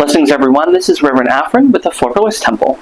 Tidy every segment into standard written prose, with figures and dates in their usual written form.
Blessings, everyone. This is Reverend Aphren with the Four Pillars Temple.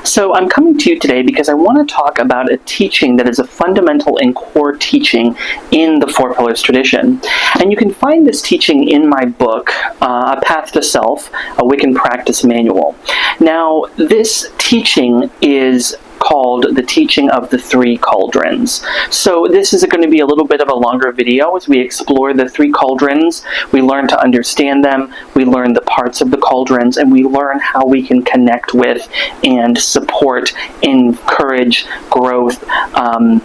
So I'm coming to you today because I want to talk about a teaching that is a fundamental and core teaching in the Four Pillars tradition. And you can find this teaching in my book, A Path to Self, a Wiccan Practice Manual. Now, this teaching is called the teaching of the three cauldrons. So this is going to be a little bit of a longer video as we explore the three cauldrons. We learn to understand them, we learn the parts of the cauldrons, and we learn how we can connect with and support, encourage growth, and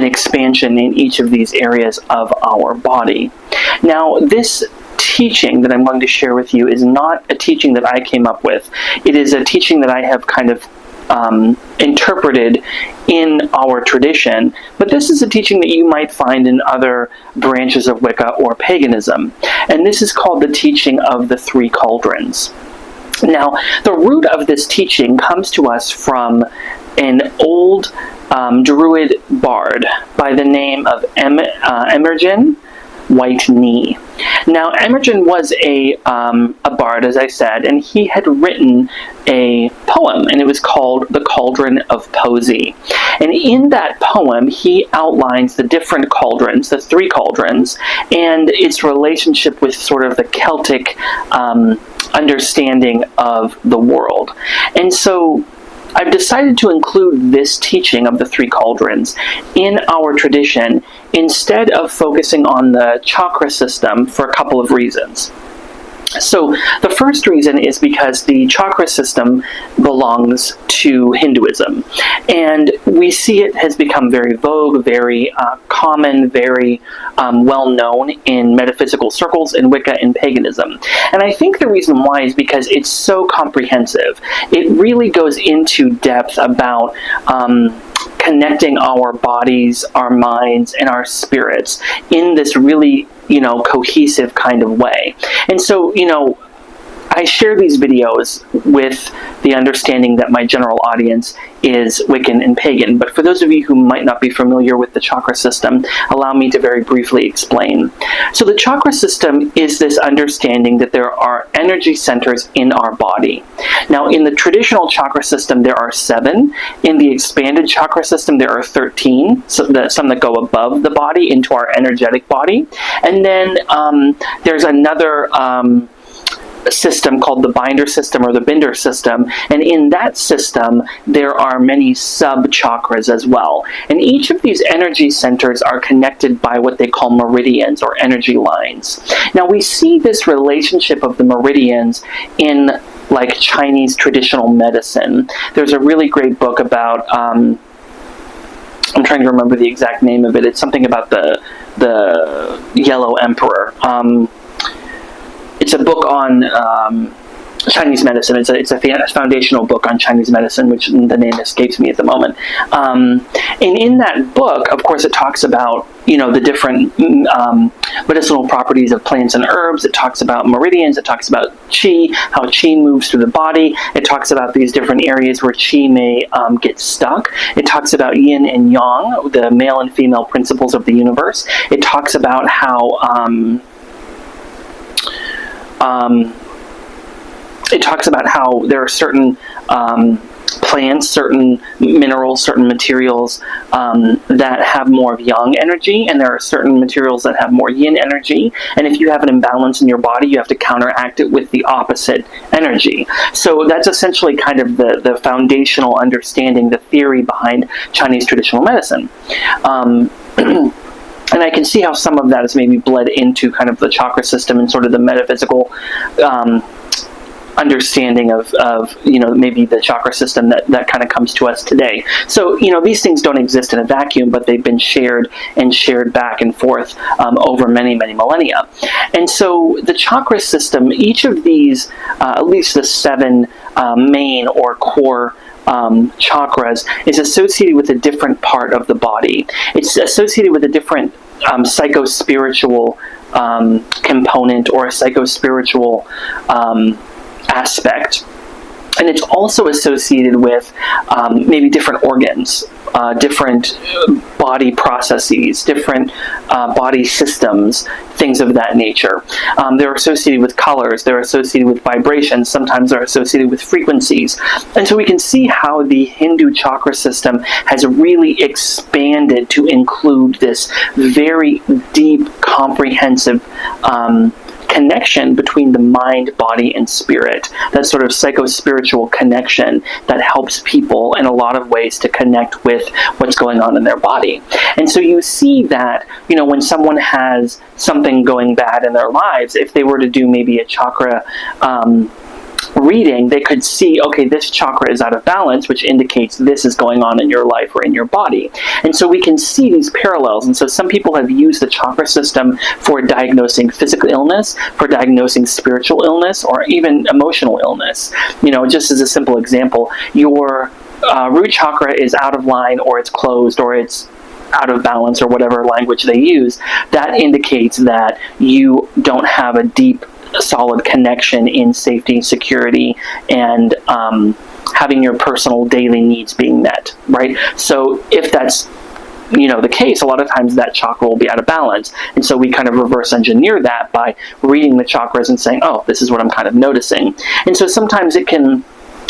expansion in each of these areas of our body. Now, this teaching that I'm going to share with you is not a teaching that I came up with. It is a teaching that I have kind of interpreted in our tradition, but this is a teaching that you might find in other branches of Wicca or paganism, and this is called the teaching of the three cauldrons. Now, the root of this teaching comes to us from an old Druid bard by the name of Emergen White Knee. Now, Aphren was a bard, as I said, and he had written a poem, and it was called The Cauldron of Poesy. And in that poem, he outlines the different cauldrons, the three cauldrons, and its relationship with sort of the Celtic understanding of the world. And so I've decided to include this teaching of the three cauldrons in our tradition instead of focusing on the chakra system for a couple of reasons. So the first reason is because the chakra system belongs to Hinduism, and we see it has become very vogue, very common, very well known in metaphysical circles in Wicca and paganism. And I think the reason why is because it's so comprehensive. It really goes into depth about connecting our bodies, our minds, and our spirits in this really, cohesive kind of way. And so, I share these videos with the understanding that my general audience is Wiccan and pagan, but for those of you who might not be familiar with the chakra system, allow me to very briefly explain. So the chakra system is this understanding that there are energy centers in our body. Now, in the traditional chakra system, there are 7. In the expanded chakra system, there are 13, some that go above the body into our energetic body. And then there's another system called the binder system or the binder system, and in that system there are many sub-chakras as well, and each of these energy centers are connected by what they call meridians or energy lines. Now, we see this relationship of the meridians in like Chinese traditional medicine. There's a really great book about I'm trying to remember the exact name of it. It's something about the Yellow Emperor. It's a book on Chinese medicine. It's a foundational book on Chinese medicine, which the name escapes me at the moment. And in that book, of course, it talks about the different medicinal properties of plants and herbs. It talks about meridians. It talks about qi, how qi moves through the body. It talks about these different areas where qi may get stuck. It talks about yin and yang, the male and female principles of the universe. It talks about how it talks about how there are certain plants, certain minerals, certain materials that have more of yang energy, and there are certain materials that have more yin energy. And if you have an imbalance in your body, you have to counteract it with the opposite energy. So that's essentially kind of the foundational understanding, the theory behind Chinese traditional medicine. And I can see how some of that is maybe bled into kind of the chakra system and sort of the metaphysical understanding of maybe the chakra system that kind of comes to us today. So, these things don't exist in a vacuum, but they've been shared back and forth over many, many millennia. And so the chakra system, each of these, at least the 7 main or core chakras, is associated with a different part of the body. It's associated with a different psycho-spiritual component or a psycho-spiritual aspect. And it's also associated with maybe different organs different body processes, different body systems, things of that nature. They're associated with colors, they're associated with vibrations, sometimes they're associated with frequencies. And so we can see how the Hindu chakra system has really expanded to include this very deep, comprehensive connection between the mind, body, and spirit. That sort of psycho-spiritual connection that helps people in a lot of ways to connect with what's going on in their body. And so you see that, when someone has something going bad in their lives, if they were to do maybe a chakra reading, they could see, okay, this chakra is out of balance, which indicates this is going on in your life or in your body. And so we can see these parallels. And so some people have used the chakra system for diagnosing physical illness, for diagnosing spiritual illness, or even emotional illness. Just as a simple example, your root chakra is out of line, or it's closed, or it's out of balance, or whatever language they use. That indicates that you don't have a deep, solid connection in safety, security, and having your personal daily needs being met, right? So if that's the case, a lot of times that chakra will be out of balance. And so we kind of reverse engineer that by reading the chakras and saying, oh, this is what I'm kind of noticing. And so sometimes it can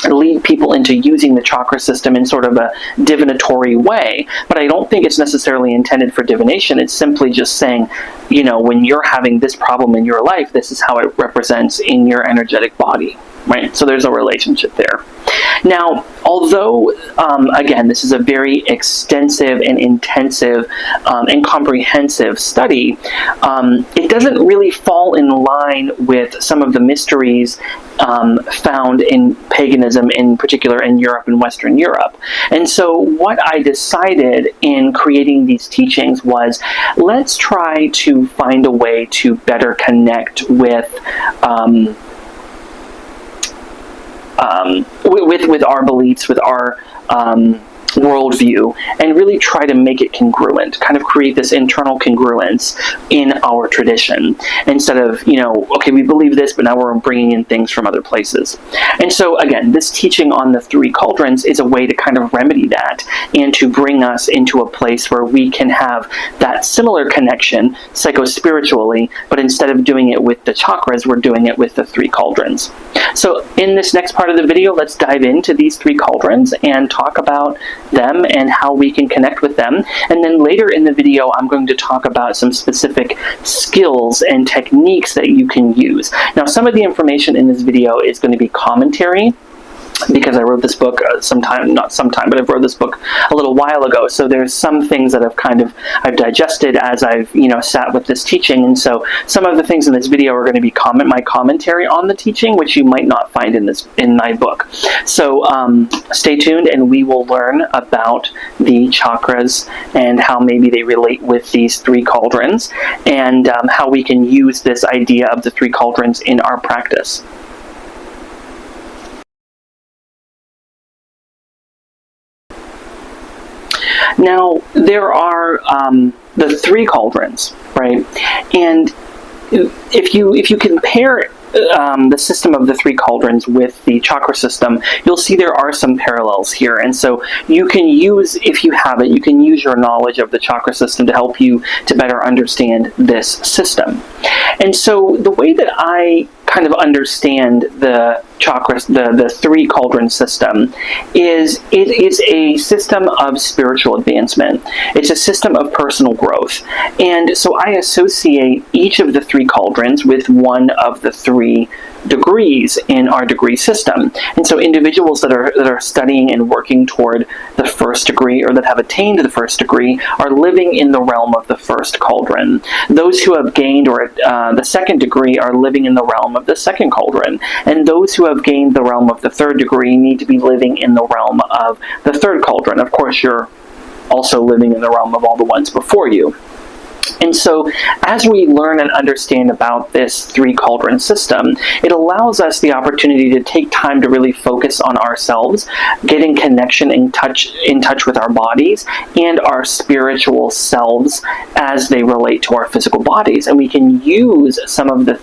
lead people into using the chakra system in sort of a divinatory way, but I don't think it's necessarily intended for divination. It's simply just saying, when you're having this problem in your life, this is how it represents in your energetic body, right? So there's a relationship there. Now, although, again, this is a very extensive and intensive and comprehensive study, it doesn't really fall in line with some of the mysteries found in paganism, in particular in Europe and Western Europe. And so what I decided in creating these teachings was, let's try to find a way to better connect with our beliefs, with our worldview, and really try to make it congruent, kind of create this internal congruence in our tradition, instead of, okay, we believe this, but now we're bringing in things from other places. And so, again, this teaching on the 3 cauldrons is a way to kind of remedy that, and to bring us into a place where we can have that similar connection, psycho-spiritually, but instead of doing it with the chakras, we're doing it with the 3 cauldrons. So in this next part of the video, let's dive into these 3 cauldrons and talk about them and how we can connect with them. And then later in the video, I'm going to talk about some specific skills and techniques that you can use. Now, some of the information in this video is going to be commentary, because I wrote this book but I've wrote this book a little while ago. So there's some things that I've digested as I've, sat with this teaching. And so some of the things in this video are going to be my commentary on the teaching, which you might not find in my book. So stay tuned, and we will learn about the chakras and how maybe they relate with these 3 cauldrons, and how we can use this idea of the 3 cauldrons in our practice. Now, there are the 3 cauldrons, right? And if you compare the system of the 3 cauldrons with the chakra system, you'll see there are some parallels here. And so you can use, if you have it, you can use your knowledge of the chakra system to help you to better understand this system. And so the way that I kind of understand the chakras, the 3 cauldron system, is it is a system of spiritual advancement. It's a system of personal growth. And so I associate each of the 3 cauldrons with one of the 3 degrees in our degree system. And so individuals that are studying and working toward the 1st degree, or that have attained the 1st degree, are living in the realm of the 1st cauldron. Those who have gained the 2nd degree are living in the realm of the 2nd cauldron. And those who have gained the realm of the 3rd degree need to be living in the realm of the 3rd cauldron. Of course, you're also living in the realm of all the ones before you. And so as we learn and understand about this 3 cauldron system, it allows us the opportunity to take time to really focus on ourselves, getting connection in touch with our bodies and our spiritual selves as they relate to our physical bodies. And we can use some of the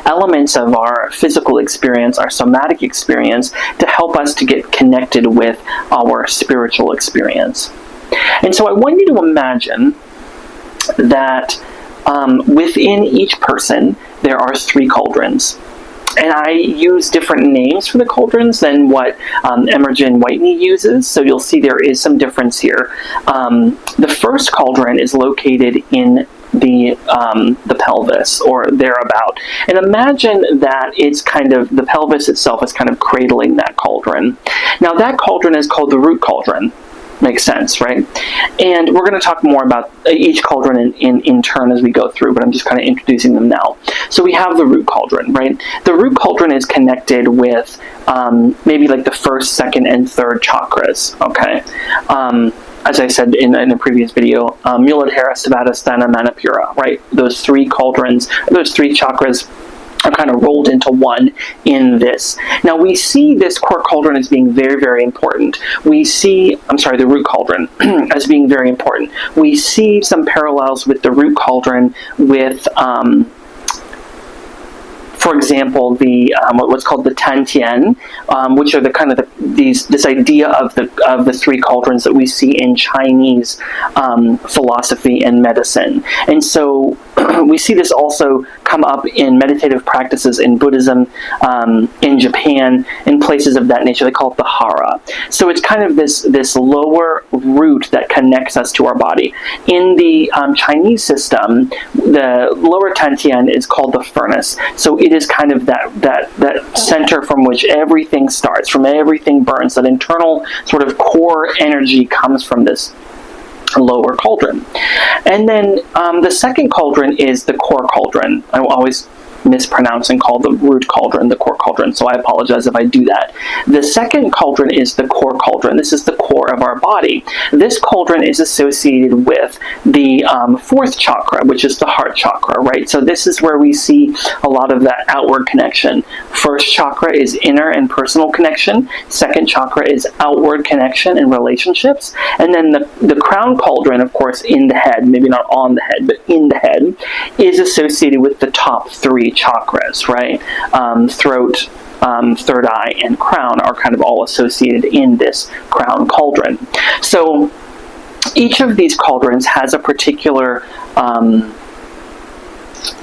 elements of our physical experience, our somatic experience, to help us to get connected with our spiritual experience. And so I want you to imagine that within each person there are 3 cauldrons. And I use different names for the cauldrons than what Emergen Whitney uses, so you'll see there is some difference here. The first cauldron is located in the pelvis, or thereabout. And imagine that it's kind of, the pelvis itself is kind of cradling that cauldron. Now that cauldron is called the root cauldron. Makes sense, right? And we're going to talk more about each cauldron in turn as we go through, but I'm just kind of introducing them now. So we have the root cauldron, right? The root cauldron is connected with maybe like the first, second, and third chakras, okay? As I said in a previous video, Muladhara, Svadhisthana, Manipura, right? Those 3 cauldrons, those 3 chakras are kind of rolled into one in this. Now we see this core cauldron as being very, very important. We see, the root cauldron as being very important. We see some parallels with the root cauldron with, for example, the what's called the Tantian, which are the kind of this idea of the 3 cauldrons that we see in Chinese philosophy and medicine. And so we see this also come up in meditative practices in Buddhism, in Japan, in places of that nature. They call it the hara. So it's kind of this lower root that connects us to our body. In the Chinese system, the lower Tantian is called the furnace. So it is kind of that center from which everything starts, from everything burns. That internal sort of core energy comes from this lower cauldron. And then the second cauldron is the core cauldron. I always mispronounce and call the root cauldron the core cauldron, so I apologize if I do that. The second cauldron is the core cauldron. This is the core of our body. This cauldron is associated with the 4th chakra, which is the heart chakra, right? So this is where we see a lot of that outward connection. First chakra is inner and personal connection. Second chakra is outward connection and relationships. And then the crown cauldron, of course, in the head, maybe not on the head, but in the head, is associated with the top 3 chakras, right? Throat, third eye, and crown are kind of all associated in this crown cauldron. So each of these cauldrons has a particular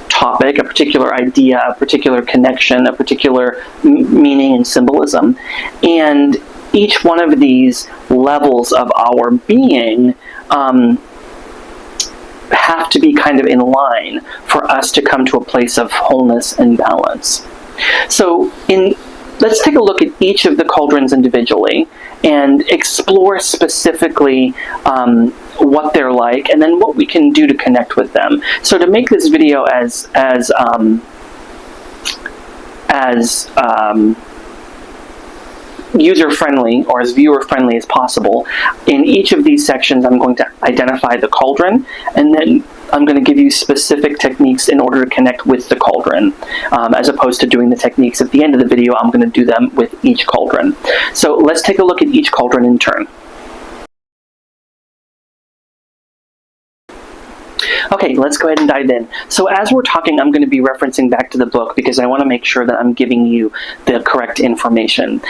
topic, a particular idea, a particular connection, a particular meaning and symbolism. And each one of these levels of our being have to be kind of in line for us to come to a place of wholeness and balance. So let's take a look at each of the cauldrons individually and explore specifically what they're like, and then what we can do to connect with them. So to make this video as user-friendly or as viewer-friendly as possible, in each of these sections I'm going to identify the cauldron, and then I'm going to give you specific techniques in order to connect with the cauldron. As opposed to doing the techniques at the end of the video, I'm going to do them with each cauldron. So let's take a look at each cauldron in turn. Okay, let's go ahead and dive in. So as we're talking, I'm going to be referencing back to the book because I want to make sure that I'm giving you the correct information.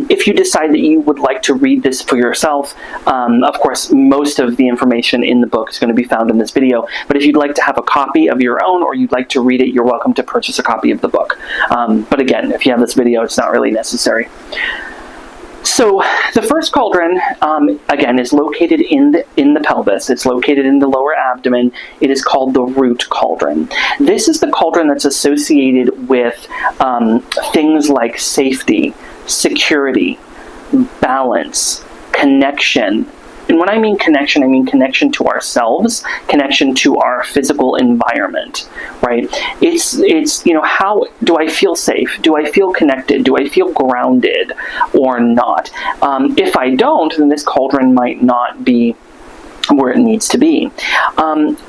If you decide that you would like to read this for yourself, of course, most of the information in the book is going to be found in this video. But if you'd like to have a copy of your own, or you'd like to read it, you're welcome to purchase a copy of the book. But again, if you have this video, it's not really necessary. So the first cauldron, again, is located in the pelvis. It's located in the lower abdomen. It is called the root cauldron. This is the cauldron that's associated with things like safety, security, balance, connection. And when I mean connection to ourselves, connection to our physical environment, right? It's you know, how do I feel safe? Do I feel connected? Do I feel grounded or not? If I don't, then this cauldron might not be where it needs to be.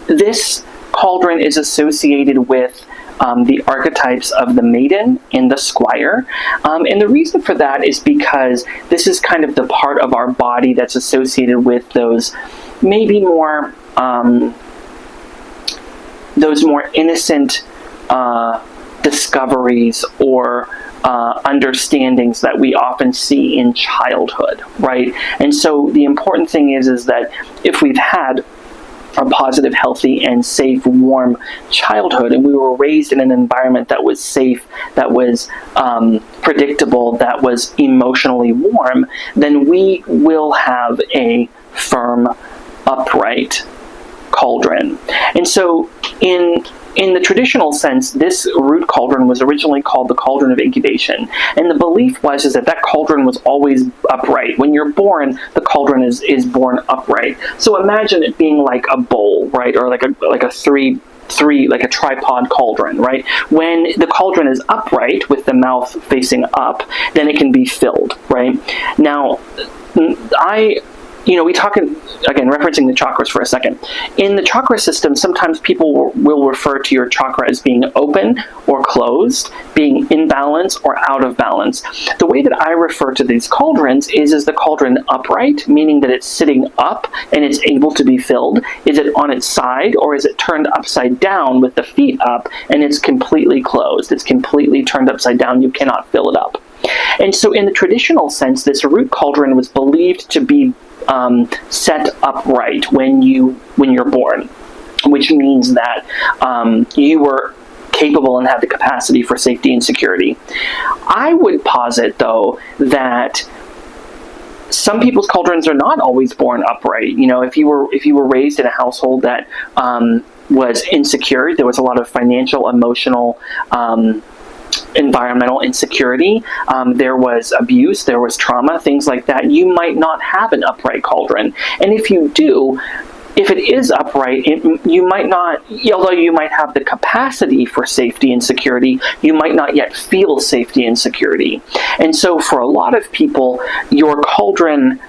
This cauldron is associated with the archetypes of the maiden and the squire. And the reason for that is because this is kind of the part of our body that's associated with those maybe more innocent discoveries or understandings that we often see in childhood, right? And so the important thing is that if we've had a positive, healthy, and safe, warm childhood, and we were raised in an environment that was safe, that was predictable, that was emotionally warm, then we will have a firm, upright cauldron. And so in the traditional sense, this root cauldron was originally called the cauldron of incubation. And the belief was that cauldron was always upright. When you're born, the cauldron is born upright. So imagine it being like a bowl, right? Or like a tripod cauldron, right? When the cauldron is upright with the mouth facing up, then it can be filled, right? Now, we talk, again, referencing the chakras for a second. In the chakra system, sometimes people will refer to your chakra as being open or closed, being in balance or out of balance. The way that I refer to these cauldrons is the cauldron upright, meaning that it's sitting up and it's able to be filled? Is it on its side, or is it turned upside down with the feet up and it's completely closed? It's completely turned upside down. You cannot fill it up. And so in the traditional sense, this root cauldron was believed to be set upright when you're born, which means that you were capable and have the capacity for safety and security. I would posit, though, that some people's cauldrons are not always born upright. If you were raised in a household that was insecure, there was a lot of financial, emotional, environmental insecurity, there was abuse, there was trauma, things like that, you might not have an upright cauldron. And if you do, if it is upright, you might not, although you might have the capacity for safety and security, you might not yet feel safety and security. And so for a lot of people, your cauldron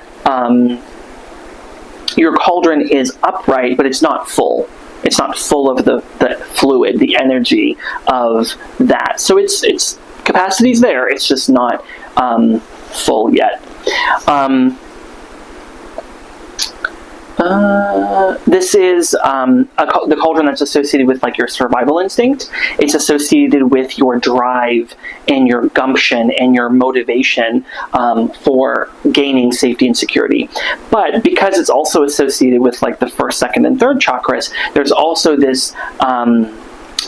is upright, but it's not full. It's not full of the fluid, the energy of that. So its capacity's there. It's just not full yet. This is the cauldron that's associated with your survival instinct. It's associated with your drive and your gumption and your motivation for gaining safety and security. But because it's also associated with the first, second, and third chakras, there's also this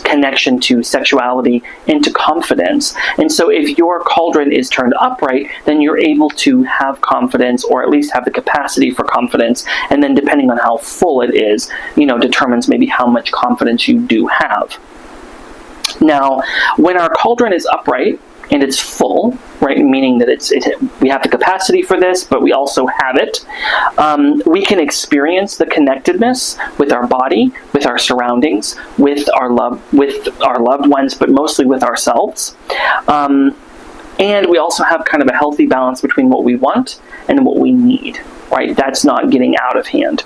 connection to sexuality and to confidence. And so if your cauldron is turned upright, then you're able to have confidence, or at least have the capacity for confidence. And then depending on how full it is, determines maybe how much confidence you do have. Now, when our cauldron is upright and it's full, right, meaning that we have the capacity for this, but we also have it, we can experience the connectedness with our body, with our surroundings, with our loved ones, but mostly with ourselves. And we also have kind of a healthy balance between what we want and what we need, right? That's not getting out of hand.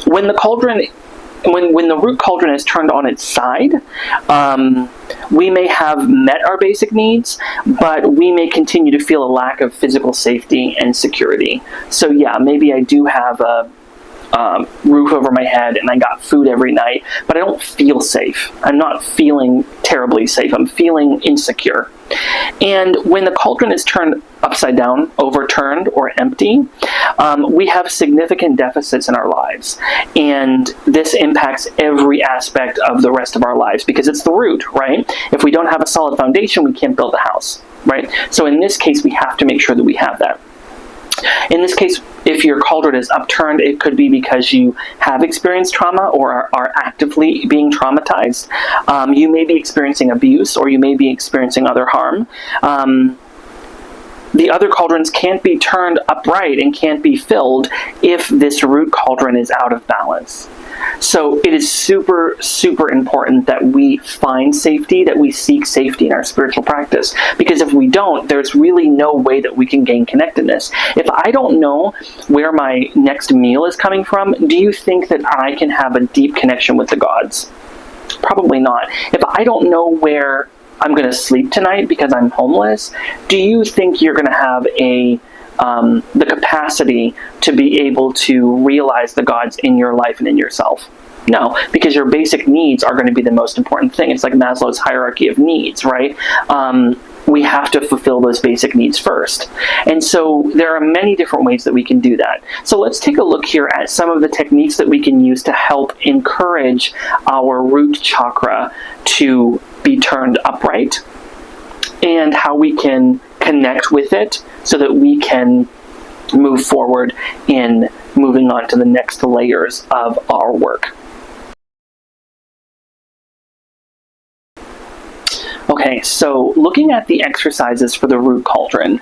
When the root cauldron is turned on its side, we may have met our basic needs, but we may continue to feel a lack of physical safety and security. So yeah, maybe I do have a roof over my head and I got food every night, but I don't feel safe. I'm not feeling terribly safe. I'm feeling insecure. And when the cauldron is turned upside down, overturned, or empty, we have significant deficits in our lives. And this impacts every aspect of the rest of our lives because it's the root, right? If we don't have a solid foundation, we can't build a house, right? So in this case, we have to make sure that we have that. In this case, if your cauldron is upturned, it could be because you have experienced trauma or are actively being traumatized. You may be experiencing abuse, or you may be experiencing other harm. The other cauldrons can't be turned upright and can't be filled if this root cauldron is out of balance. So it is super, super important that we find safety, that we seek safety in our spiritual practice. Because if we don't, there's really no way that we can gain connectedness. If I don't know where my next meal is coming from, do you think that I can have a deep connection with the gods? Probably not. If I don't know where I'm going to sleep tonight because I'm homeless, do you think you're going to have the capacity to be able to realize the gods in your life and in yourself? No, because your basic needs are going to be the most important thing. It's like Maslow's hierarchy of needs, right? We have to fulfill those basic needs first. And so there are many different ways that we can do that. So let's take a look here at some of the techniques that we can use to help encourage our root chakra to be turned upright, and how we can connect with it so that we can move forward in moving on to the next layers of our work. Okay, so looking at the exercises for the root cauldron,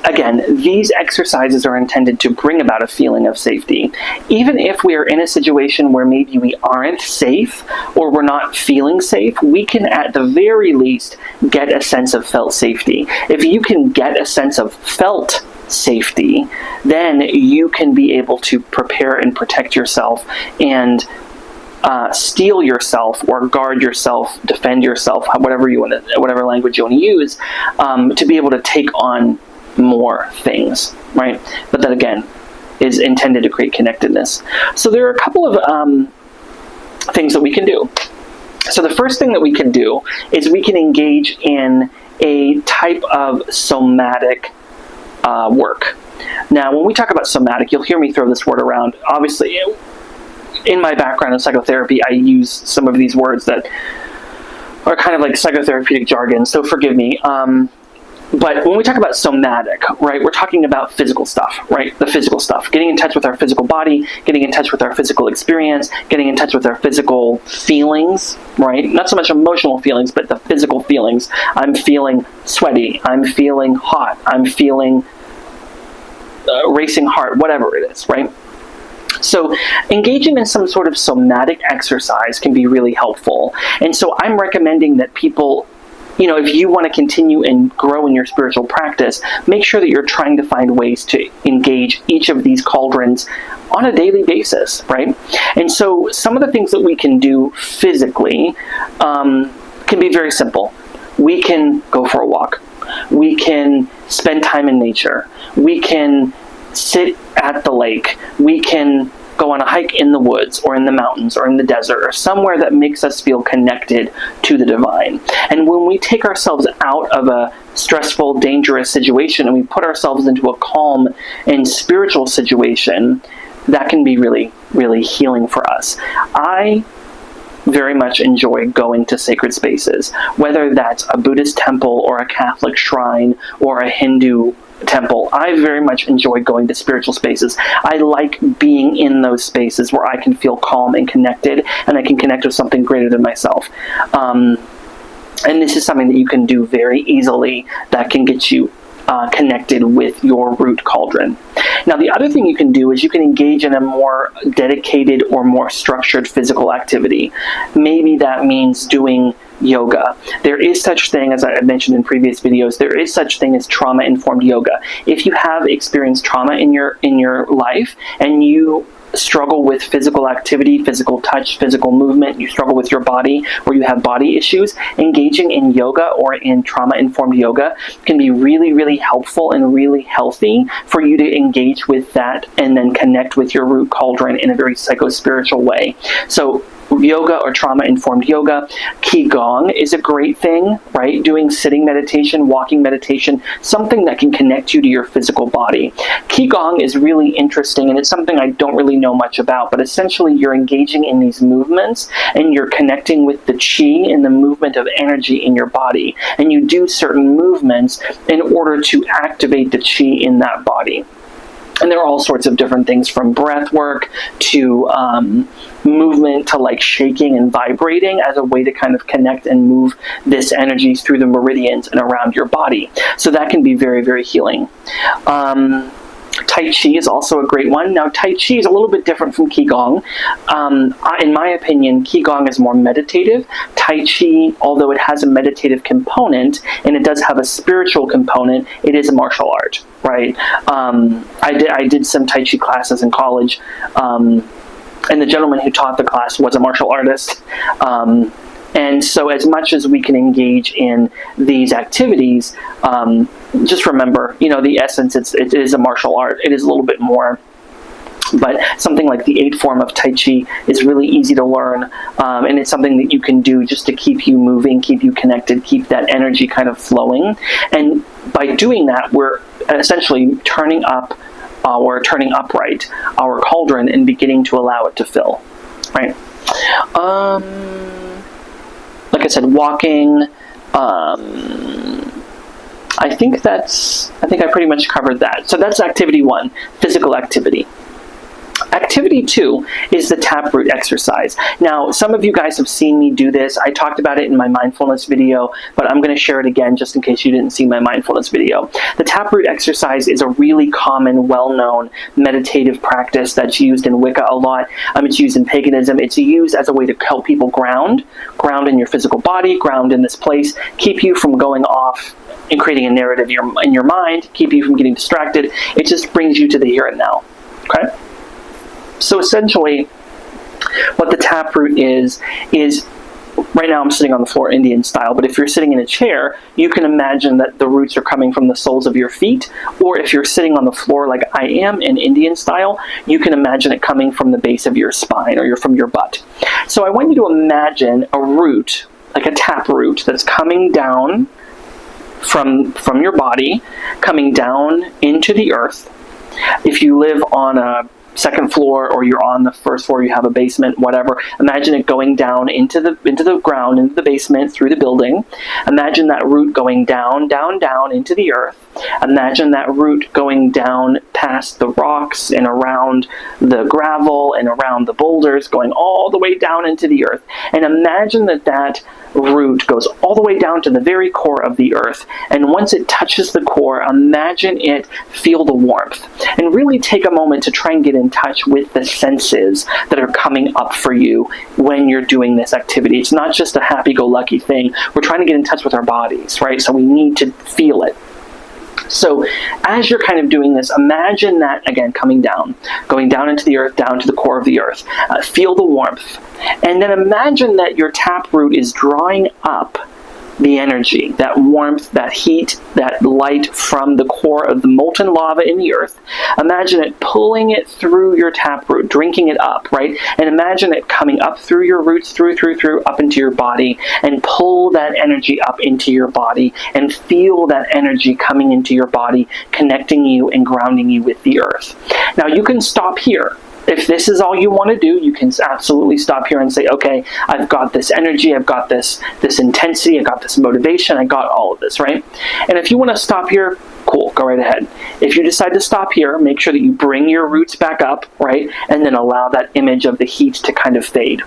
again, these exercises are intended to bring about a feeling of safety. Even if we are in a situation where maybe we aren't safe or we're not feeling safe, we can at the very least get a sense of felt safety. If you can get a sense of felt safety, then you can be able to prepare and protect yourself and steel yourself or guard yourself, defend yourself, whatever language you want to use, to be able to take on more things, right? But that again is intended to create connectedness. So there are a couple of things that we can do. So the first thing that we can do is we can engage in a type of somatic work. Now, when we talk about somatic, you'll hear me throw this word around. Obviously, in my background in psychotherapy, I use some of these words that are kind of like psychotherapeutic jargon, so forgive me. But when we talk about somatic, right, we're talking about physical stuff, right? The physical stuff. Getting in touch with our physical body, getting in touch with our physical experience, getting in touch with our physical feelings, right? Not so much emotional feelings, but the physical feelings. I'm feeling sweaty. I'm feeling hot. I'm feeling racing heart, whatever it is, right? So engaging in some sort of somatic exercise can be really helpful. And so I'm recommending that people, if you want to continue and grow in your spiritual practice, make sure that you're trying to find ways to engage each of these cauldrons on a daily basis, right? And so some of the things that we can do physically can be very simple. We can go for a walk. We can spend time in nature. We can sit at the lake. We can go on a hike in the woods or in the mountains or in the desert or somewhere that makes us feel connected to the divine. And when we take ourselves out of a stressful, dangerous situation and we put ourselves into a calm and spiritual situation, that can be really, really healing for us. I very much enjoy going to sacred spaces, whether that's a Buddhist temple or a Catholic shrine or a Hindu temple. I very much enjoy going to spiritual spaces. I like being in those spaces where I can feel calm and connected, and I can connect with something greater than myself. And this is something that you can do very easily that can get you connected with your root cauldron. Now, the other thing you can do is you can engage in a more dedicated or more structured physical activity. Maybe that means doing yoga. There is such thing, as I mentioned in previous videos, there is such thing as trauma-informed yoga. If you have experienced trauma in your life and you struggle with physical activity, physical touch, physical movement, you struggle with your body, or you have body issues, engaging in yoga or in trauma-informed yoga can be really, really helpful and really healthy for you to engage with that and then connect with your root cauldron in a very psycho-spiritual way. So yoga or trauma-informed yoga. Qigong is a great thing, right? Doing sitting meditation, walking meditation, something that can connect you to your physical body. Qigong is really interesting, and it's something I don't really know much about, but essentially you're engaging in these movements and you're connecting with the qi and the movement of energy in your body. And you do certain movements in order to activate the qi in that body. And there are all sorts of different things, from breath work to movement to like shaking and vibrating as a way to kind of connect and move this energy through the meridians and around your body. So that can be very, very healing. Tai Chi is also a great one. Now, Tai Chi is a little bit different from Qigong. In my opinion, Qigong is more meditative. Tai Chi, although it has a meditative component and it does have a spiritual component, it is a martial art, right? I did some Tai Chi classes in college, and the gentleman who taught the class was a martial artist. And so as much as we can engage in these activities, just remember, the essence, it is a martial art. It is a little bit more. But something like the 8th form of Tai Chi is really easy to learn, and it's something that you can do just to keep you moving, keep you connected, keep that energy kind of flowing. And by doing that, we're essentially turning upright our cauldron and beginning to allow it to fill, right? Like I said, walking. I think I pretty much covered that. So that's activity 1, physical activity. Activity 2 is the taproot exercise. Now, some of you guys have seen me do this. I talked about it in my mindfulness video, but I'm going to share it again just in case you didn't see my mindfulness video. The taproot exercise is a really common, well-known meditative practice that's used in Wicca a lot. It's used in paganism. It's used as a way to help people ground in your physical body, ground in this place, keep you from going off and creating a narrative in your mind, keep you from getting distracted. It just brings you to the here and now, okay? So essentially, what the taproot is right now I'm sitting on the floor Indian style, but if you're sitting in a chair, you can imagine that the roots are coming from the soles of your feet, or if you're sitting on the floor like I am in Indian style, you can imagine it coming from the base of your spine or from your butt. So I want you to imagine a root, like a taproot, that's coming down from your body, coming down into the earth. If you live on a second floor or you're on the first floor, you have a basement, whatever, imagine it going down into the ground, into the basement, through the building. Imagine that root going down into the earth. Imagine that root going down past the rocks and around the gravel and around the boulders, going all the way down into the earth. And imagine that root goes all the way down to the very core of the earth. And once it touches the core, imagine it feel the warmth. And really take a moment to try and get in touch with the senses that are coming up for you when you're doing this activity. It's not just a happy-go-lucky thing. We're trying to get in touch with our bodies, right? So we need to feel it. So as you're kind of doing this, imagine that, again, coming down, going down into the earth, down to the core of the earth. Feel the warmth. And then imagine that your taproot is drawing up the energy, that warmth, that heat, that light from the core of the molten lava in the earth. Imagine it pulling it through your taproot, drinking it up, right? And imagine it coming up through your roots, through, up into your body, and pull that energy up into your body, and feel that energy coming into your body, connecting you and grounding you with the earth. Now, you can stop here. If this is all you want to do, you can absolutely stop here and say, okay, I've got this energy, I've got this intensity, I've got this motivation, I got all of this, right? And if you want to stop here, cool, go right ahead. If you decide to stop here, make sure that you bring your roots back up, right? And then allow that image of the heat to kind of fade.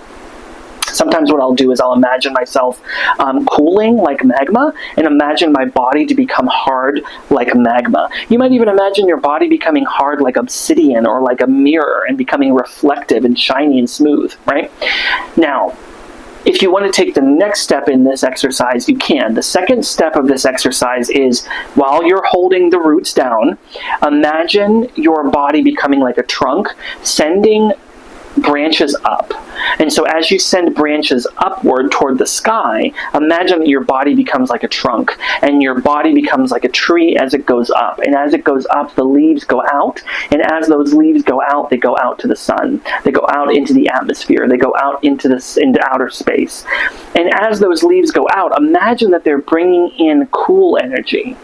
Sometimes what I'll do is I'll imagine myself cooling like magma, and imagine my body to become hard like magma. You might even imagine your body becoming hard like obsidian or like a mirror and becoming reflective and shiny and smooth, right? Now, if you want to take the next step in this exercise, you can. The second step of this exercise is, while you're holding the roots down, imagine your body becoming like a trunk, sending branches up. And so as you send branches upward toward the sky, imagine that your body becomes like a trunk, and your body becomes like a tree as it goes up. And as it goes up, the leaves go out, and as those leaves go out, they go out to the sun. They go out into the atmosphere. They go out into outer space. And as those leaves go out, imagine that they're bringing in cool energy.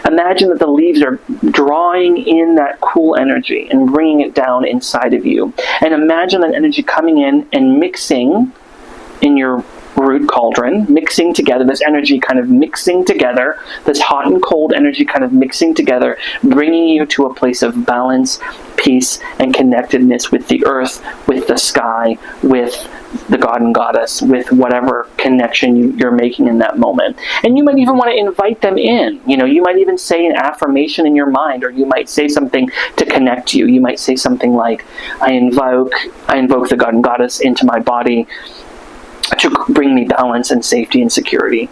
Imagine that the leaves are drawing in that cool energy and bringing it down inside of you. And imagine that energy coming in and mixing in your root cauldron, mixing together, this energy kind of mixing together, this hot and cold energy kind of mixing together, bringing you to a place of balance, peace, and connectedness with the earth, with the sky, with the god and goddess, with whatever connection you're making in that moment. And you might even want to invite them in. You might even say an affirmation in your mind, or you might say something to connect you. You might say something like, I invoke the god and goddess into my body to bring me balance and safety and security.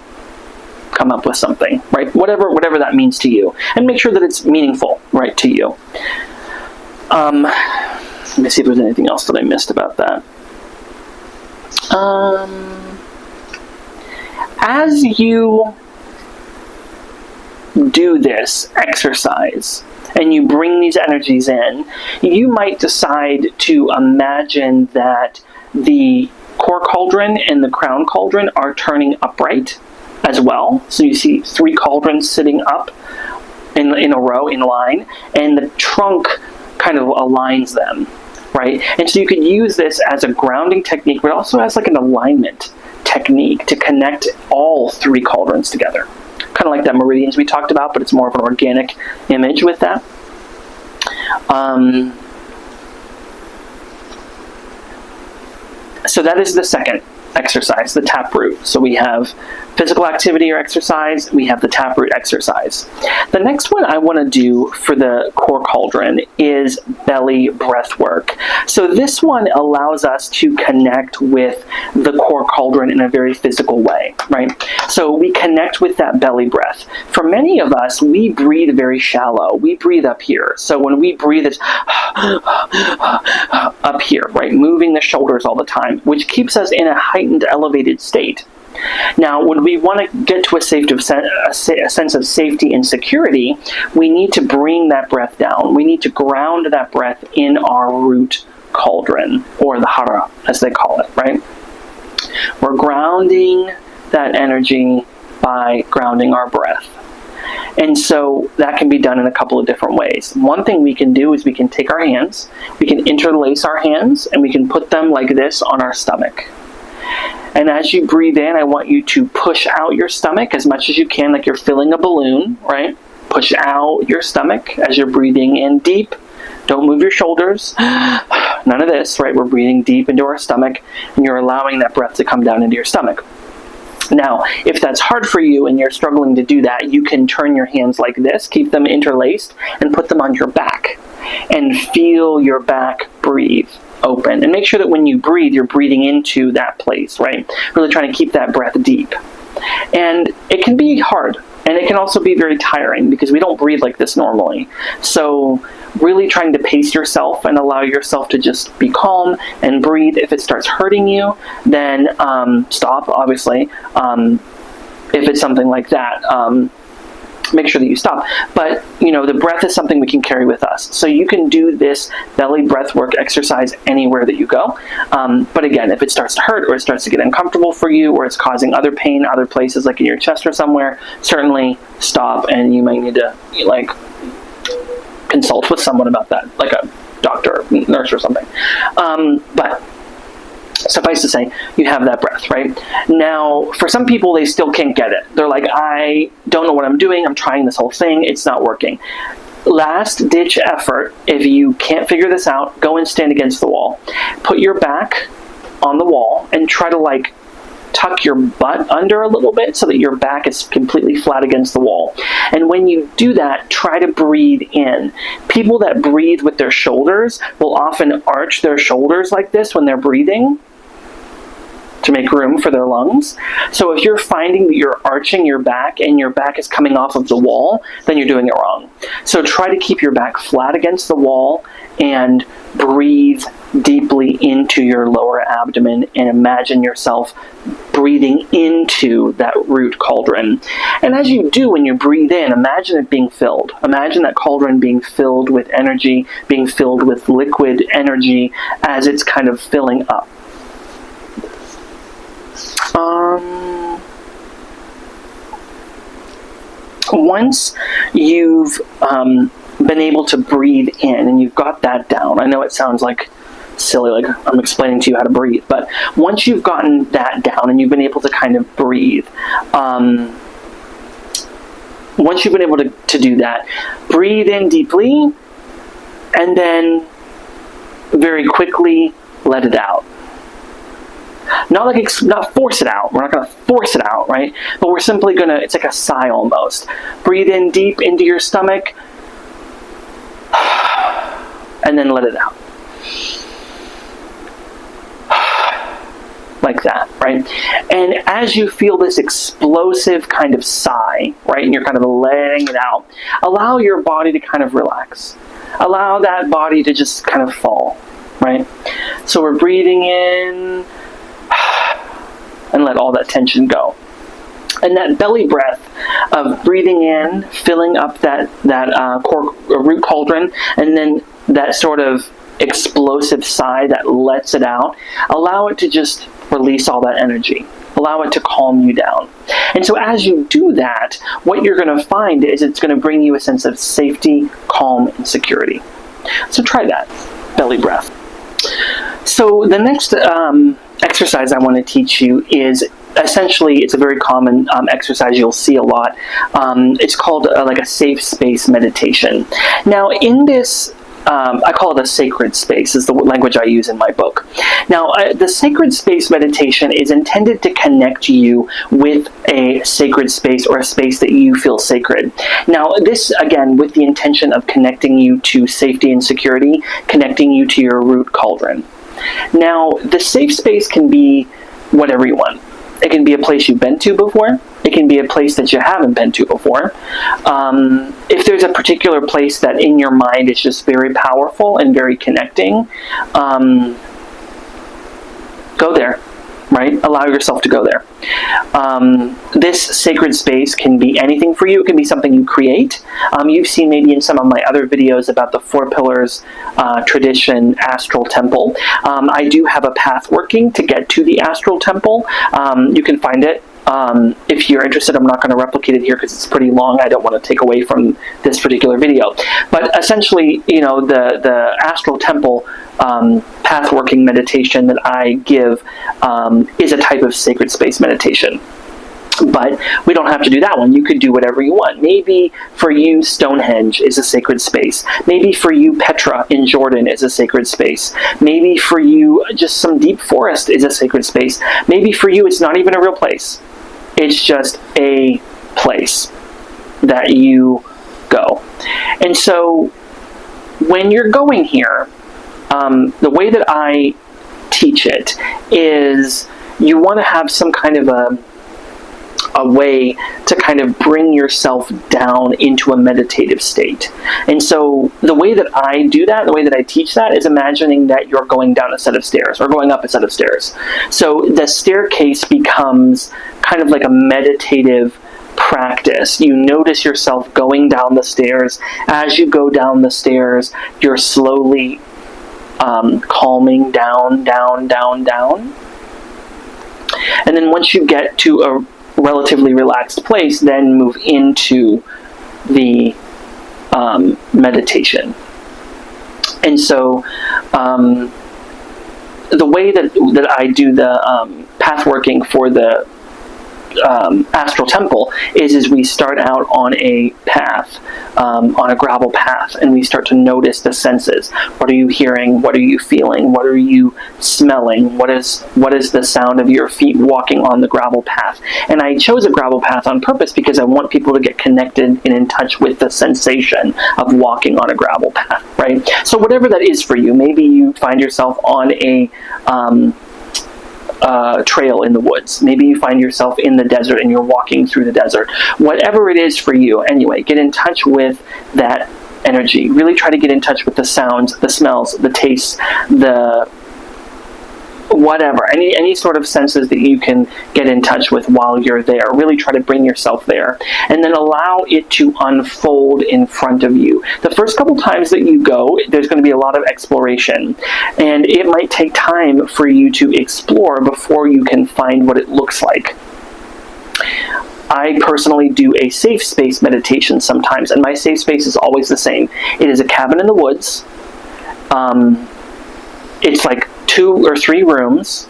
Come up with something, right? Whatever that means to you. And make sure that it's meaningful, right, to you. Let me see if there's anything else that I missed about that. As you do this exercise and you bring these energies in, you might decide to imagine that the core cauldron and the crown cauldron are turning upright as well. So you see 3 cauldrons sitting up in a row, in line, and the trunk kind of aligns them, right? And so you could use this as a grounding technique, but also as like an alignment technique to connect all 3 cauldrons together. Kind of like that meridians we talked about, but it's more of an organic image with that. So that is the second exercise, the taproot. So we have physical activity or exercise, we have the taproot exercise. The next one I want to do for the core cauldron is belly breath work. So this one allows us to connect with the core cauldron in a very physical way, right? So we connect with that belly breath. For many of us, we breathe very shallow. We breathe up here. So when we breathe, it's up here, right? Moving the shoulders all the time, which keeps us in a heightened, elevated state. Now, when we want to get to a sense of safety and security, we need to bring that breath down. We need to ground that breath in our root cauldron, or the hara, as they call it, right? We're grounding that energy by grounding our breath. And so that can be done in a couple of different ways. One thing we can do is we can take our hands, we can interlace our hands, and we can put them like this on our stomach. And as you breathe in, I want you to push out your stomach as much as you can, like you're filling a balloon, right? Push out your stomach as you're breathing in deep. Don't move your shoulders. None of this, right? We're breathing deep into our stomach, and you're allowing that breath to come down into your stomach. Now, if that's hard for you and you're struggling to do that, you can turn your hands like this, keep them interlaced, and put them on your back. And feel your back breathe open. And make sure that when you breathe, you're breathing into that place, right? Really trying to keep that breath deep. And it can be hard. And it can also be very tiring because we don't breathe like this normally. So really trying to pace yourself and allow yourself to just be calm and breathe. If it starts hurting you, then stop, obviously. If it's something like that, make sure that you stop. But, the breath is something we can carry with us. So you can do this belly breath work exercise anywhere that you go. But again, if it starts to hurt or it starts to get uncomfortable for you or it's causing other pain, other places like in your chest or somewhere, certainly stop, and you might need to, consult with someone about that, like a doctor, nurse or something. But suffice to say, you have that breath, right? Now, for some people, they still can't get it. They're like, I don't know what I'm doing. I'm trying this whole thing. It's not working. Last ditch effort. If you can't figure this out, go and stand against the wall. Put your back on the wall and try to tuck your butt under a little bit so that your back is completely flat against the wall. And when you do that, try to breathe in. People that breathe with their shoulders will often arch their shoulders like this when they're breathing to make room for their lungs. So if you're finding that you're arching your back and your back is coming off of the wall, then you're doing it wrong. So try to keep your back flat against the wall and breathe deeply into your lower abdomen and imagine yourself breathing into that root cauldron. And as you do, when you breathe in, imagine it being filled. Imagine that cauldron being filled with energy, being filled with liquid energy as it's kind of filling up. Once you've been able to breathe in and you've got that down, I know it sounds like silly, like I'm explaining to you how to breathe. But once you've gotten that down and you've been able to kind of breathe, once you've been able to do that, breathe in deeply, and then very quickly let it out. Not force it out. We're not going to force it out, right? But we're simply going to, it's like a sigh almost. Breathe in deep into your stomach, and then let it out. Like that, right? And as you feel this explosive kind of sigh, right, and you're kind of letting it out, allow your body to kind of relax. Allow that body to just kind of fall, right? So we're breathing in, and let all that tension go. And that belly breath of breathing in, filling up that root cauldron, and then that sort of explosive sigh that lets it out, allow it to just release all that energy. Allow it to calm you down. And so as you do that, what you're going to find is it's going to bring you a sense of safety, calm, and security. So try that, belly breath. So the next exercise I want to teach you is essentially, it's a very common exercise you'll see a lot. It's called like a safe space meditation. Now in this, I call it a sacred space, is the language I use in my book. Now, the sacred space meditation is intended to connect you with a sacred space or a space that you feel sacred. Now, this, again, with the intention of connecting you to safety and security, connecting you to your root cauldron. Now, the safe space can be whatever you want. It can be a place you've been to before. It can be a place that you haven't been to before. If there's a particular place that in your mind is just very powerful and very connecting, go there, right? Allow yourself to go there. This sacred space can be anything for you. It can be something you create. You've seen maybe in some of my other videos about the 4 pillars tradition astral temple. I do have a path working to get to the astral temple. You can find it. If you're interested, I'm not going to replicate it here because it's pretty long. I don't want to take away from this particular video. But essentially, you know, the astral temple path working meditation that I give is a type of sacred space meditation. But we don't have to do that one. You could do whatever you want. Maybe for you, Stonehenge is a sacred space. Maybe for you, Petra in Jordan is a sacred space. Maybe for you, just some deep forest is a sacred space. Maybe for you, it's not even a real place. It's just a place that you go. And so when you're going here, the way that I teach it is you want to have some kind of a way to kind of bring yourself down into a meditative state. And so the way that I do that, the way that I teach that, is imagining that you're going down a set of stairs or going up a set of stairs. So the staircase becomes kind of like a meditative practice. You notice yourself going down the stairs. As you go down the stairs, you're slowly calming down. And then once you get to a relatively relaxed place, then move into the meditation. And so the way that I do the path working for the astral temple is we start out on a path, on a gravel path, and we start to notice the senses. What are you hearing? What are you feeling? What are you smelling? What is the sound of your feet walking on the gravel path? And I chose a gravel path on purpose because I want people to get connected and in touch with the sensation of walking on a gravel path, right? So whatever that is for you, maybe you find yourself on a trail in the woods. Maybe you find yourself in the desert and you're walking through the desert. Whatever it is for you, anyway, get in touch with that energy. Really try to get in touch with the sounds, the smells, the tastes, the whatever, any sort of senses that you can get in touch with while you're there. Really try to bring yourself there, and then allow it to unfold in front of you. The first couple times that you go, there's going to be a lot of exploration, and it might take time for you to explore before you can find what it looks like. I personally do a safe space meditation sometimes, and my safe space is always the same. It is a cabin in the woods. it's like 2 or 3 rooms.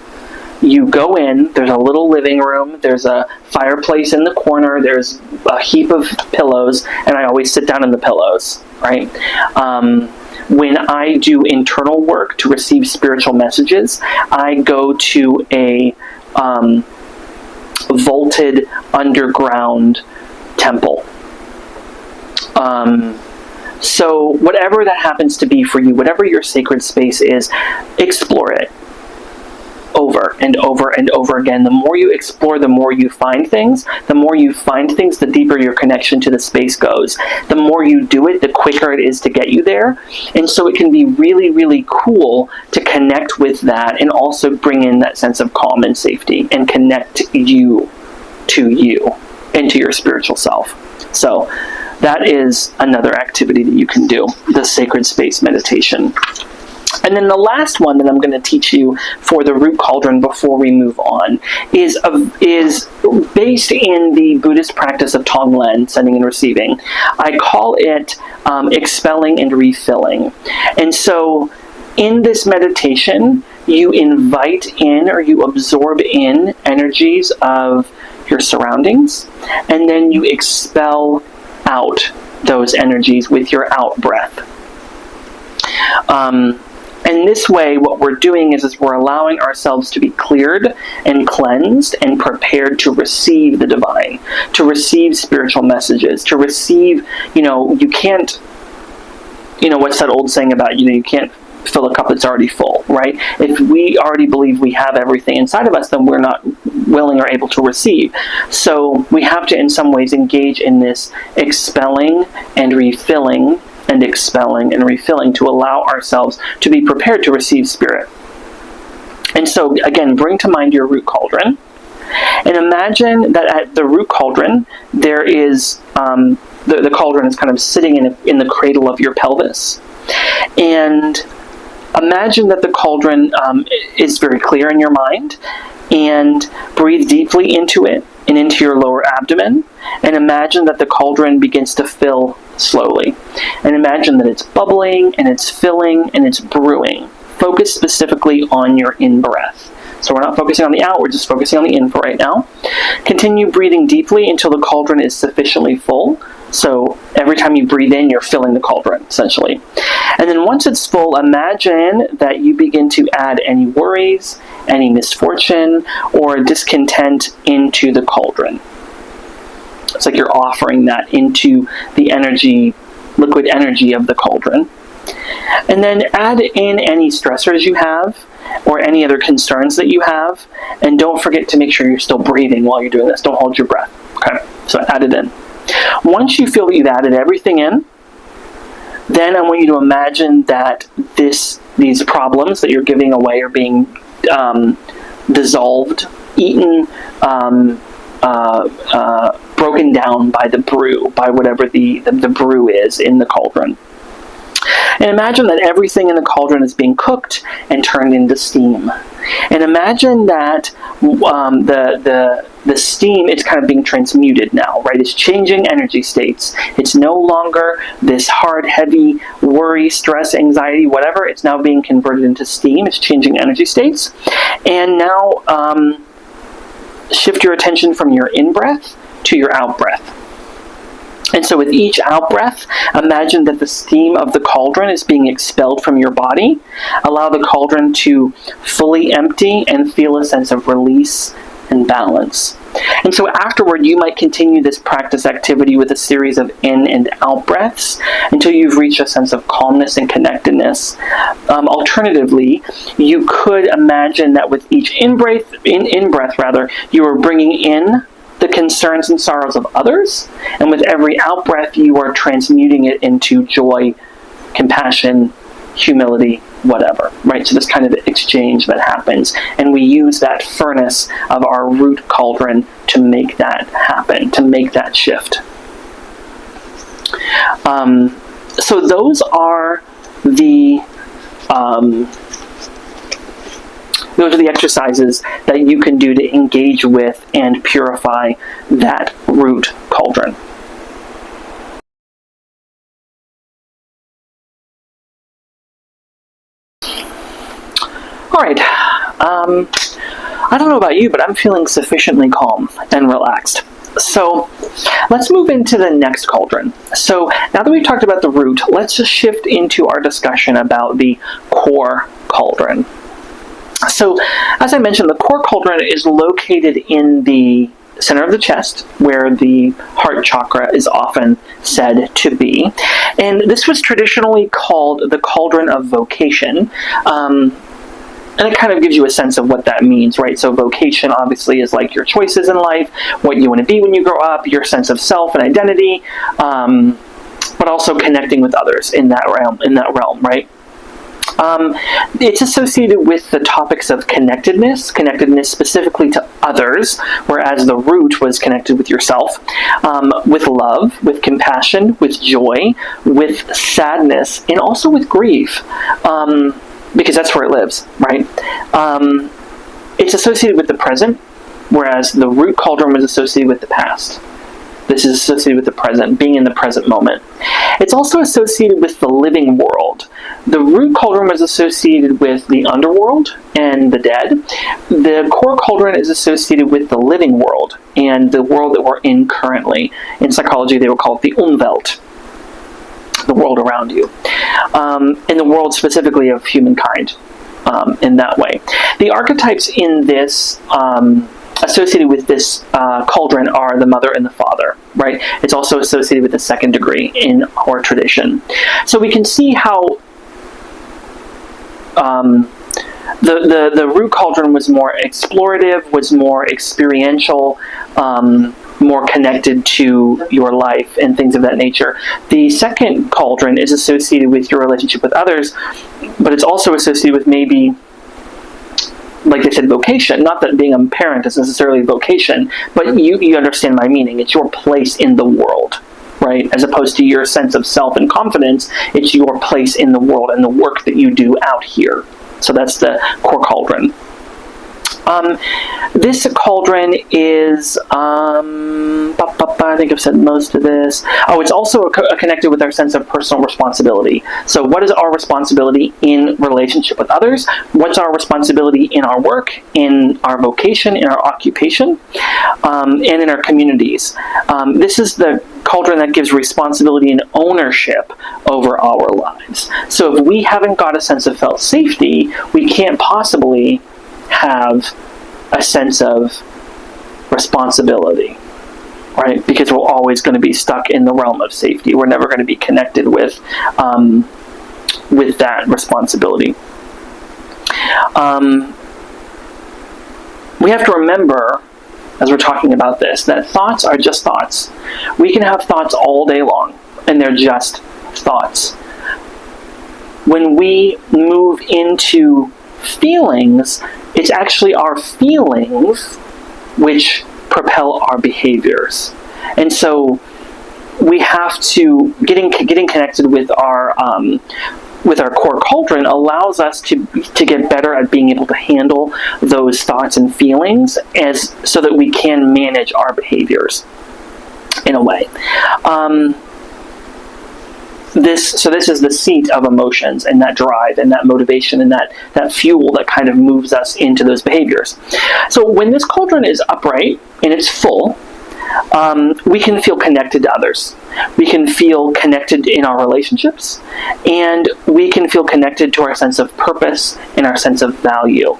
You go in, there's a little living room, there's a fireplace in the corner, there's a heap of pillows, and I always sit down in the pillows, right? When I do internal work to receive spiritual messages, I go to a vaulted underground temple. So whatever that happens to be for you, whatever your sacred space is, explore it over and over and over again. The more you explore, the more you find things. The more you find things, the deeper your connection to the space goes. The more you do it, the quicker it is to get you there. And so it can be really, really cool to connect with that and also bring in that sense of calm and safety and connect you to you and to your spiritual self. So that is another activity that you can do, the sacred space meditation. And then the last one that I'm going to teach you for the root cauldron before we move on is based in the Buddhist practice of Tonglen, sending and receiving. I call it expelling and refilling. And so in this meditation, you invite in or you absorb in energies of your surroundings, and then you expel out those energies with your out breath. And this way, what we're doing is we're allowing ourselves to be cleared and cleansed and prepared to receive the divine, to receive spiritual messages, to receive, you can't, what's that old saying about, you can't fill a cup that's already full, right? If we already believe we have everything inside of us, then we're not willing or able to receive. So we have to, in some ways, engage in this expelling and refilling and expelling and refilling to allow ourselves to be prepared to receive spirit. And so, again, bring to mind your root cauldron, and imagine that at the root cauldron, there is, the cauldron is kind of sitting in the cradle of your pelvis. And imagine that the cauldron is very clear in your mind, and breathe deeply into it and into your lower abdomen, and imagine that the cauldron begins to fill slowly. And imagine that it's bubbling and it's filling and it's brewing. Focus specifically on your in-breath. So we're not focusing on the out, we're just focusing on the in for right now. Continue breathing deeply until the cauldron is sufficiently full. So every time you breathe in, you're filling the cauldron, essentially. And then once it's full, imagine that you begin to add any worries, any misfortune, or discontent into the cauldron. It's like you're offering that into the energy, liquid energy of the cauldron. And then add in any stressors you have, or any other concerns that you have. And don't forget to make sure you're still breathing while you're doing this. Don't hold your breath. Okay, so add it in. Once you feel that you've added everything in, then I want you to imagine that these problems that you're giving away are being dissolved, eaten, broken down by the brew, by whatever the brew is in the cauldron. And imagine that everything in the cauldron is being cooked and turned into steam. And imagine that the steam is kind of being transmuted now, right? It's changing energy states. It's no longer this hard, heavy worry, stress, anxiety, whatever. It's now being converted into steam. It's changing energy states. And now shift your attention from your in-breath to your out-breath. And so with each out-breath, imagine that the steam of the cauldron is being expelled from your body. Allow the cauldron to fully empty and feel a sense of release and balance. And so afterward, you might continue this practice activity with a series of in and out breaths until you've reached a sense of calmness and connectedness. Alternatively, you could imagine that with each in-breath, you are bringing in the concerns and sorrows of others, and with every out-breath, you are transmuting it into joy, compassion, humility, whatever, right? So this kind of exchange that happens, and we use that furnace of our root cauldron to make that happen, to make that shift. So those are the exercises that you can do to engage with and purify that root cauldron. All right. I don't know about you, but I'm feeling sufficiently calm and relaxed. So let's move into the next cauldron. So now that we've talked about the root, let's just shift into our discussion about the core cauldron. So as I mentioned, the core cauldron is located in the center of the chest, where the heart chakra is often said to be. And this was traditionally called the cauldron of vocation. And it kind of gives you a sense of what that means, right? So vocation obviously is like your choices in life, what you want to be when you grow up, your sense of self and identity, but also connecting with others in that realm, right? It's associated with the topics of connectedness specifically to others, whereas the root was connected with yourself, with love, with compassion, with joy, with sadness, and also with grief. Because that's where it lives, right? It's associated with the present, whereas the root cauldron was associated with the past. This is associated with the present, being in the present moment. It's also associated with the living world. The root cauldron was associated with the underworld and the dead. The core cauldron is associated with the living world and the world that we're in currently. In psychology, they would call it the Umwelt, the world around you, in the world specifically of humankind, in that way. The archetypes in this, associated with this cauldron, are the mother and the father, right? It's also associated with the second degree in our tradition. So we can see how the root cauldron was more explorative, was more experiential, more connected to your life and things of that nature. The second cauldron is associated with your relationship with others, but it's also associated with maybe, like they said, vocation. Not that being a parent is necessarily vocation, but you understand my meaning. It's your place in the world, right? As opposed to your sense of self and confidence, it's your place in the world and the work that you do out here. So that's the core cauldron. This cauldron is, I think I've said most of this. Oh, it's also connected with our sense of personal responsibility. So what is our responsibility in relationship with others? What's our responsibility in our work, in our vocation, in our occupation, and in our communities? This is the cauldron that gives responsibility and ownership over our lives. So if we haven't got a sense of felt safety, we can't possibly have a sense of responsibility, right? Because we're always going to be stuck in the realm of safety. We're never going to be connected with that responsibility. We have to remember, as we're talking about this, that thoughts are just thoughts. We can have thoughts all day long, and they're just thoughts. When we move into feelings, it's actually our feelings which propel our behaviors. And so we have to, getting connected with our core cauldron allows us to get better at being able to handle those thoughts and feelings so that we can manage our behaviors in a way. This is the seat of emotions and that drive and that motivation and that fuel that kind of moves us into those behaviors. So when this cauldron is upright and it's full, we can feel connected to others. We can feel connected in our relationships, and we can feel connected to our sense of purpose and our sense of value,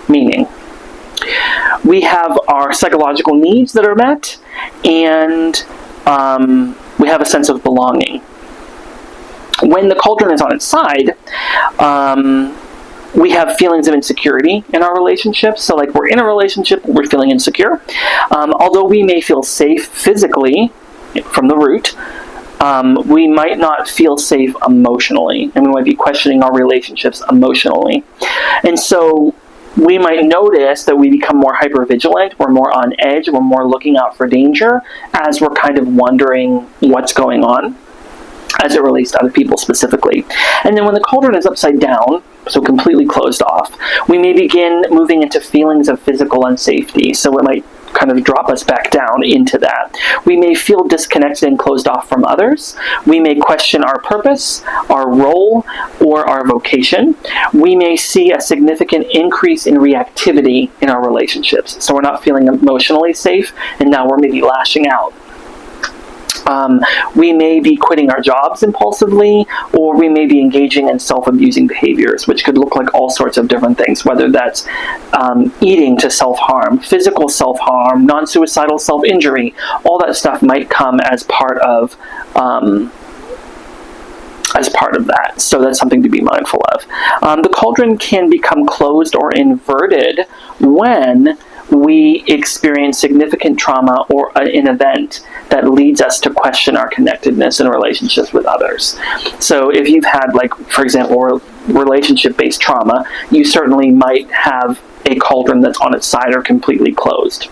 meaning we have our psychological needs that are met, and we have a sense of belonging. When the cauldron is on its side, we have feelings of insecurity in our relationships. So like we're in a relationship, we're feeling insecure. Although we may feel safe physically from the root, we might not feel safe emotionally, and we might be questioning our relationships emotionally. And so we might notice that we become more hypervigilant, we're more on edge, we're more looking out for danger as we're kind of wondering what's going on, as it relates to other people specifically. And then when the cauldron is upside down, so completely closed off, we may begin moving into feelings of physical unsafety. So it might kind of drop us back down into that. We may feel disconnected and closed off from others. We may question our purpose, our role, or our vocation. We may see a significant increase in reactivity in our relationships. So we're not feeling emotionally safe, and now we're maybe lashing out. We may be quitting our jobs impulsively, or we may be engaging in self-abusing behaviors, which could look like all sorts of different things, whether that's eating to self-harm, physical self-harm, non-suicidal self-injury. All that stuff might come as part of that. So that's something to be mindful of. The cauldron can become closed or inverted when we experience significant trauma or an event that leads us to question our connectedness and relationships with others. So if you've had, like, for example, relationship-based trauma, you certainly might have a cauldron that's on its side or completely closed.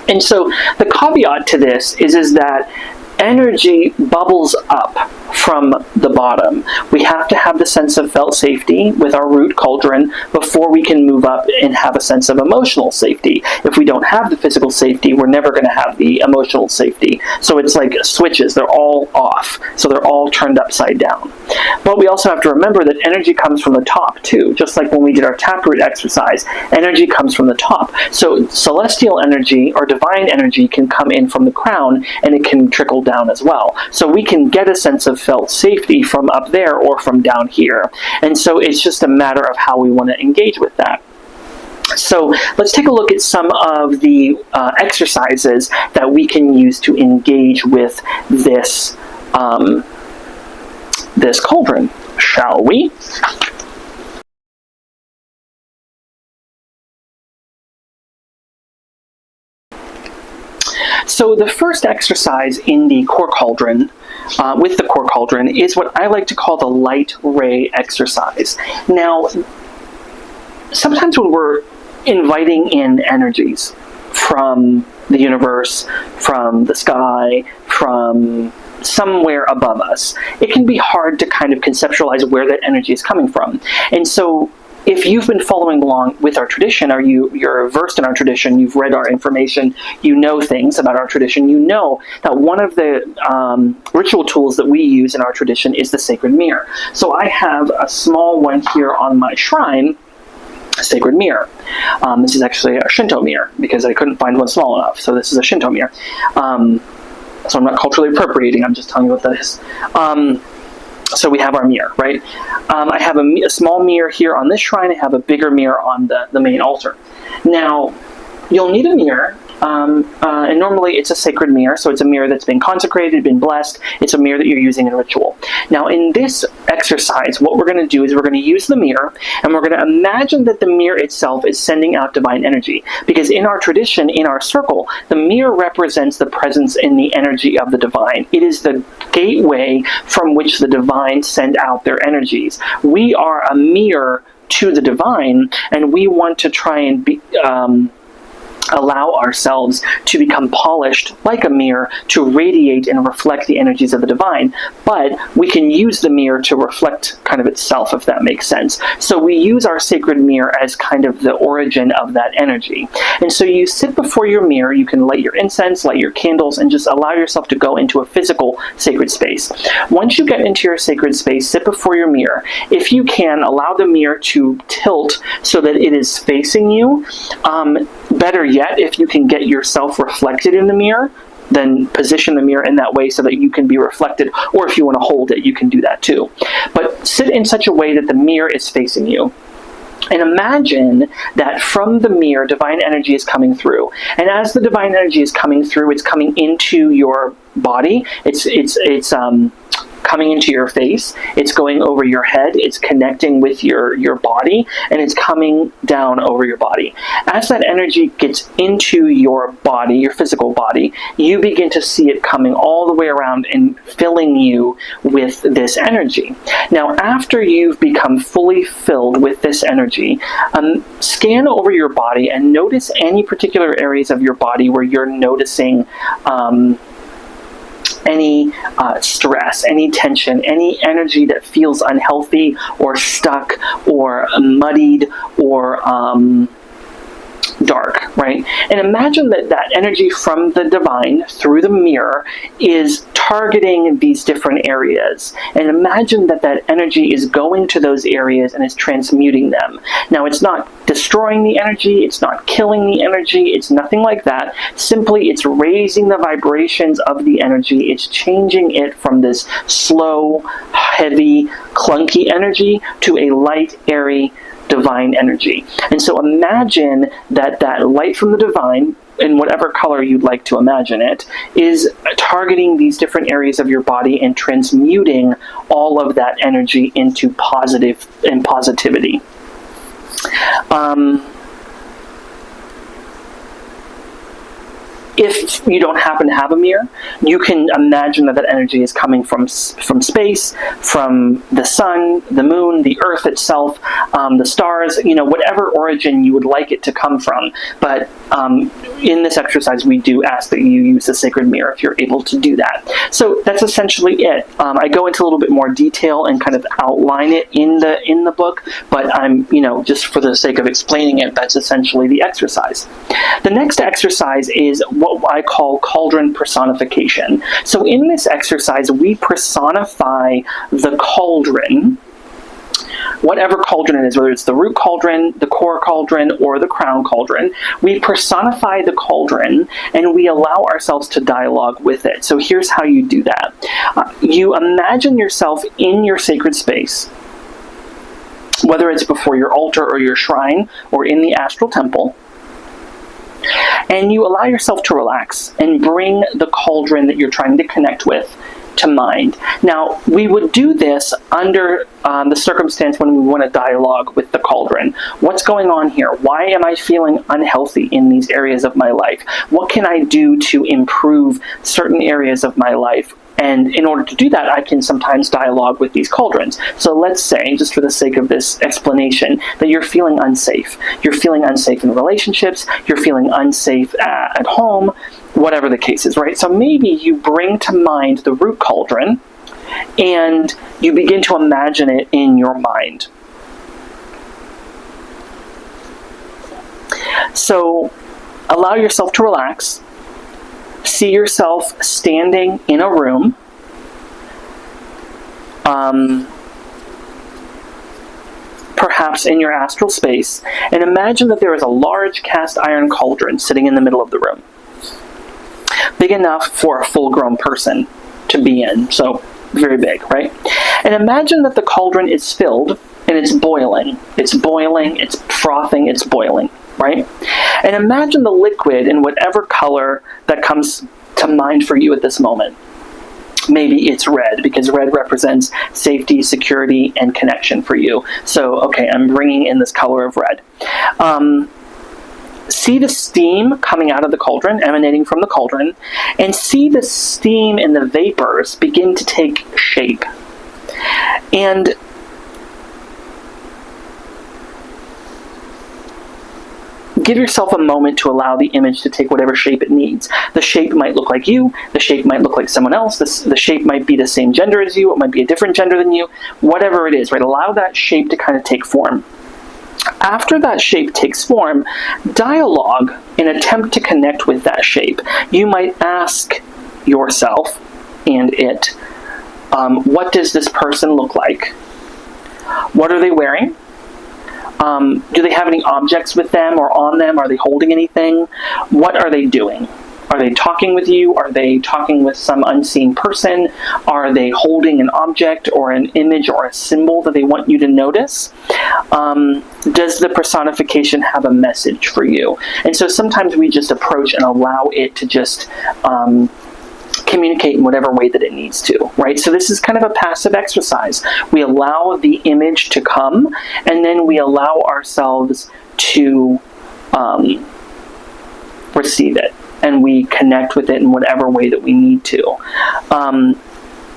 And so the caveat to this is that energy bubbles up from the bottom. We have to have the sense of felt safety with our root cauldron before we can move up and have a sense of emotional safety. If we don't have the physical safety, we're never going to have the emotional safety. So it's like switches. They're all off. So they're all turned upside down. But we also have to remember that energy comes from the top too. Just like when we did our taproot exercise, energy comes from the top. So celestial energy or divine energy can come in from the crown, and it can trickle down as well. So we can get a sense of felt safety from up there or from down here. And so it's just a matter of how we want to engage with that. So let's take a look at some of the exercises that we can use to engage with this this cauldron, shall we? So the first exercise in the core cauldron, with the core cauldron, is what I like to call the light ray exercise. Now, sometimes when we're inviting in energies from the universe, from the sky, from somewhere above us, it can be hard to kind of conceptualize where that energy is coming from. And so if you've been following along with our tradition, or you're versed in our tradition, you've read our information, you know things about our tradition, you know that one of the ritual tools that we use in our tradition is the sacred mirror. So I have a small one here on my shrine, a sacred mirror. This is actually a Shinto mirror, because I couldn't find one small enough, so this is a Shinto mirror. So I'm not culturally appropriating, I'm just telling you what that is. So we have our mirror, right? I have a small mirror here on this shrine. I have a bigger mirror on the main altar. Now, you'll need a mirror, and normally it's a sacred mirror, so it's a mirror that's been consecrated, been blessed. It's a mirror that you're using in ritual. Now, in this exercise, what we're going to do is we're going to use the mirror, and we're going to imagine that the mirror itself is sending out divine energy. Because in our tradition, in our circle, the mirror represents the presence in the energy of the divine. It is the gateway from which the divine send out their energies. We are a mirror to the divine, and we want to try and be allow ourselves to become polished like a mirror, to radiate and reflect the energies of the divine. But we can use the mirror to reflect kind of itself, if that makes sense. So we use our sacred mirror as kind of the origin of that energy. And so you sit before your mirror, you can light your incense, light your candles, and just allow yourself to go into a physical sacred space. Once you get into your sacred space, sit before your mirror. If you can, allow the mirror to tilt so that it is facing you. Better yet, if you can get yourself reflected in the mirror, then position the mirror in that way so that you can be reflected, or if you want to hold it, you can do that too. But sit in such a way that the mirror is facing you. And imagine that from the mirror, divine energy is coming through. And as the divine energy is coming through, it's coming into your body. It's coming into your face, it's going over your head, it's connecting with your body, and it's coming down over your body. As that energy gets into your body, your physical body, you begin to see it coming all the way around and filling you with this energy. Now, after you've become fully filled with this energy, scan over your body and notice any particular areas of your body where you're noticing any stress, any tension, any energy that feels unhealthy or stuck or muddied or dark. right? And imagine that that energy from the divine through the mirror is targeting these different areas. And imagine that that energy is going to those areas and is transmuting them. Now, it's not destroying the energy, it's not killing the energy, it's nothing like that. Simply, it's raising the vibrations of the energy. It's changing it from this slow, heavy, clunky energy to a light, airy, divine energy. And so imagine that that light from the divine, in whatever color you'd like to imagine it, is targeting these different areas of your body and transmuting all of that energy into positive and positivity. If you don't happen to have a mirror, you can imagine that that energy is coming from space, from the sun, the moon, the earth itself, the stars, whatever origin you would like it to come from. But in this exercise, we do ask that you use the sacred mirror if you're able to do that. So that's essentially it. I go into a little bit more detail and kind of outline it in the book, but I'm, just for the sake of explaining it, that's essentially the exercise. The next exercise is what I call cauldron personification. So in this exercise, we personify the cauldron, whatever cauldron it is, whether it's the root cauldron, the core cauldron, or the crown cauldron. We personify the cauldron and we allow ourselves to dialogue with it. So here's how you do that. You imagine yourself in your sacred space, whether it's before your altar or your shrine or in the astral temple, and you allow yourself to relax and bring the cauldron that you're trying to connect with to mind. Now, we would do this under the circumstance when we want to dialogue with the cauldron. What's going on here? Why am I feeling unhealthy in these areas of my life? What can I do to improve certain areas of my life? And in order to do that, I can sometimes dialogue with these cauldrons. So let's say, just for the sake of this explanation, that you're feeling unsafe. You're feeling unsafe in relationships, you're feeling unsafe at home, whatever the case is, right? So maybe you bring to mind the root cauldron, and you begin to imagine it in your mind. So allow yourself to relax. See yourself standing in a room, perhaps in your astral space, and imagine that there is a large cast iron cauldron sitting in the middle of the room, big enough for a full-grown person to be in, so very big, right? And imagine that the cauldron is filled and it's boiling. It's boiling, it's frothing, it's boiling, right? And imagine the liquid in whatever color that comes to mind for you at this moment. Maybe it's red, because red represents safety, security, and connection for you. So, okay, I'm bringing in this color of red. See the steam coming out of the cauldron, emanating from the cauldron, and see the steam and the vapors begin to take shape. And give yourself a moment to allow the image to take whatever shape it needs. The shape might look like you, the shape might look like someone else, the shape might be the same gender as you, it might be a different gender than you, whatever it is, right? Allow that shape to kind of take form. After that shape takes form, dialogue and attempt to connect with that shape. You might ask yourself and it, what does this person look like? What are they wearing? Do they have any objects with them or on them? Are they holding anything? What are they doing? Are they talking with you? Are they talking with some unseen person? Are they holding an object or an image or a symbol that they want you to notice? Does the personification have a message for you? And so sometimes we just approach and allow it to just communicate in whatever way that it needs to, right? So this is kind of a passive exercise. We allow the image to come, and then we allow ourselves to receive it, and we connect with it in whatever way that we need to.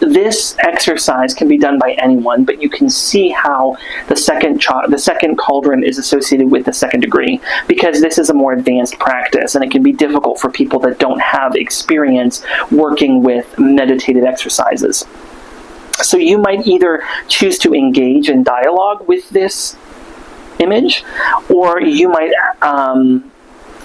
This exercise can be done by anyone, but you can see how the second cauldron is associated with the second degree, because this is a more advanced practice, and it can be difficult for people that don't have experience working with meditative exercises. So you might either choose to engage in dialogue with this image, or you might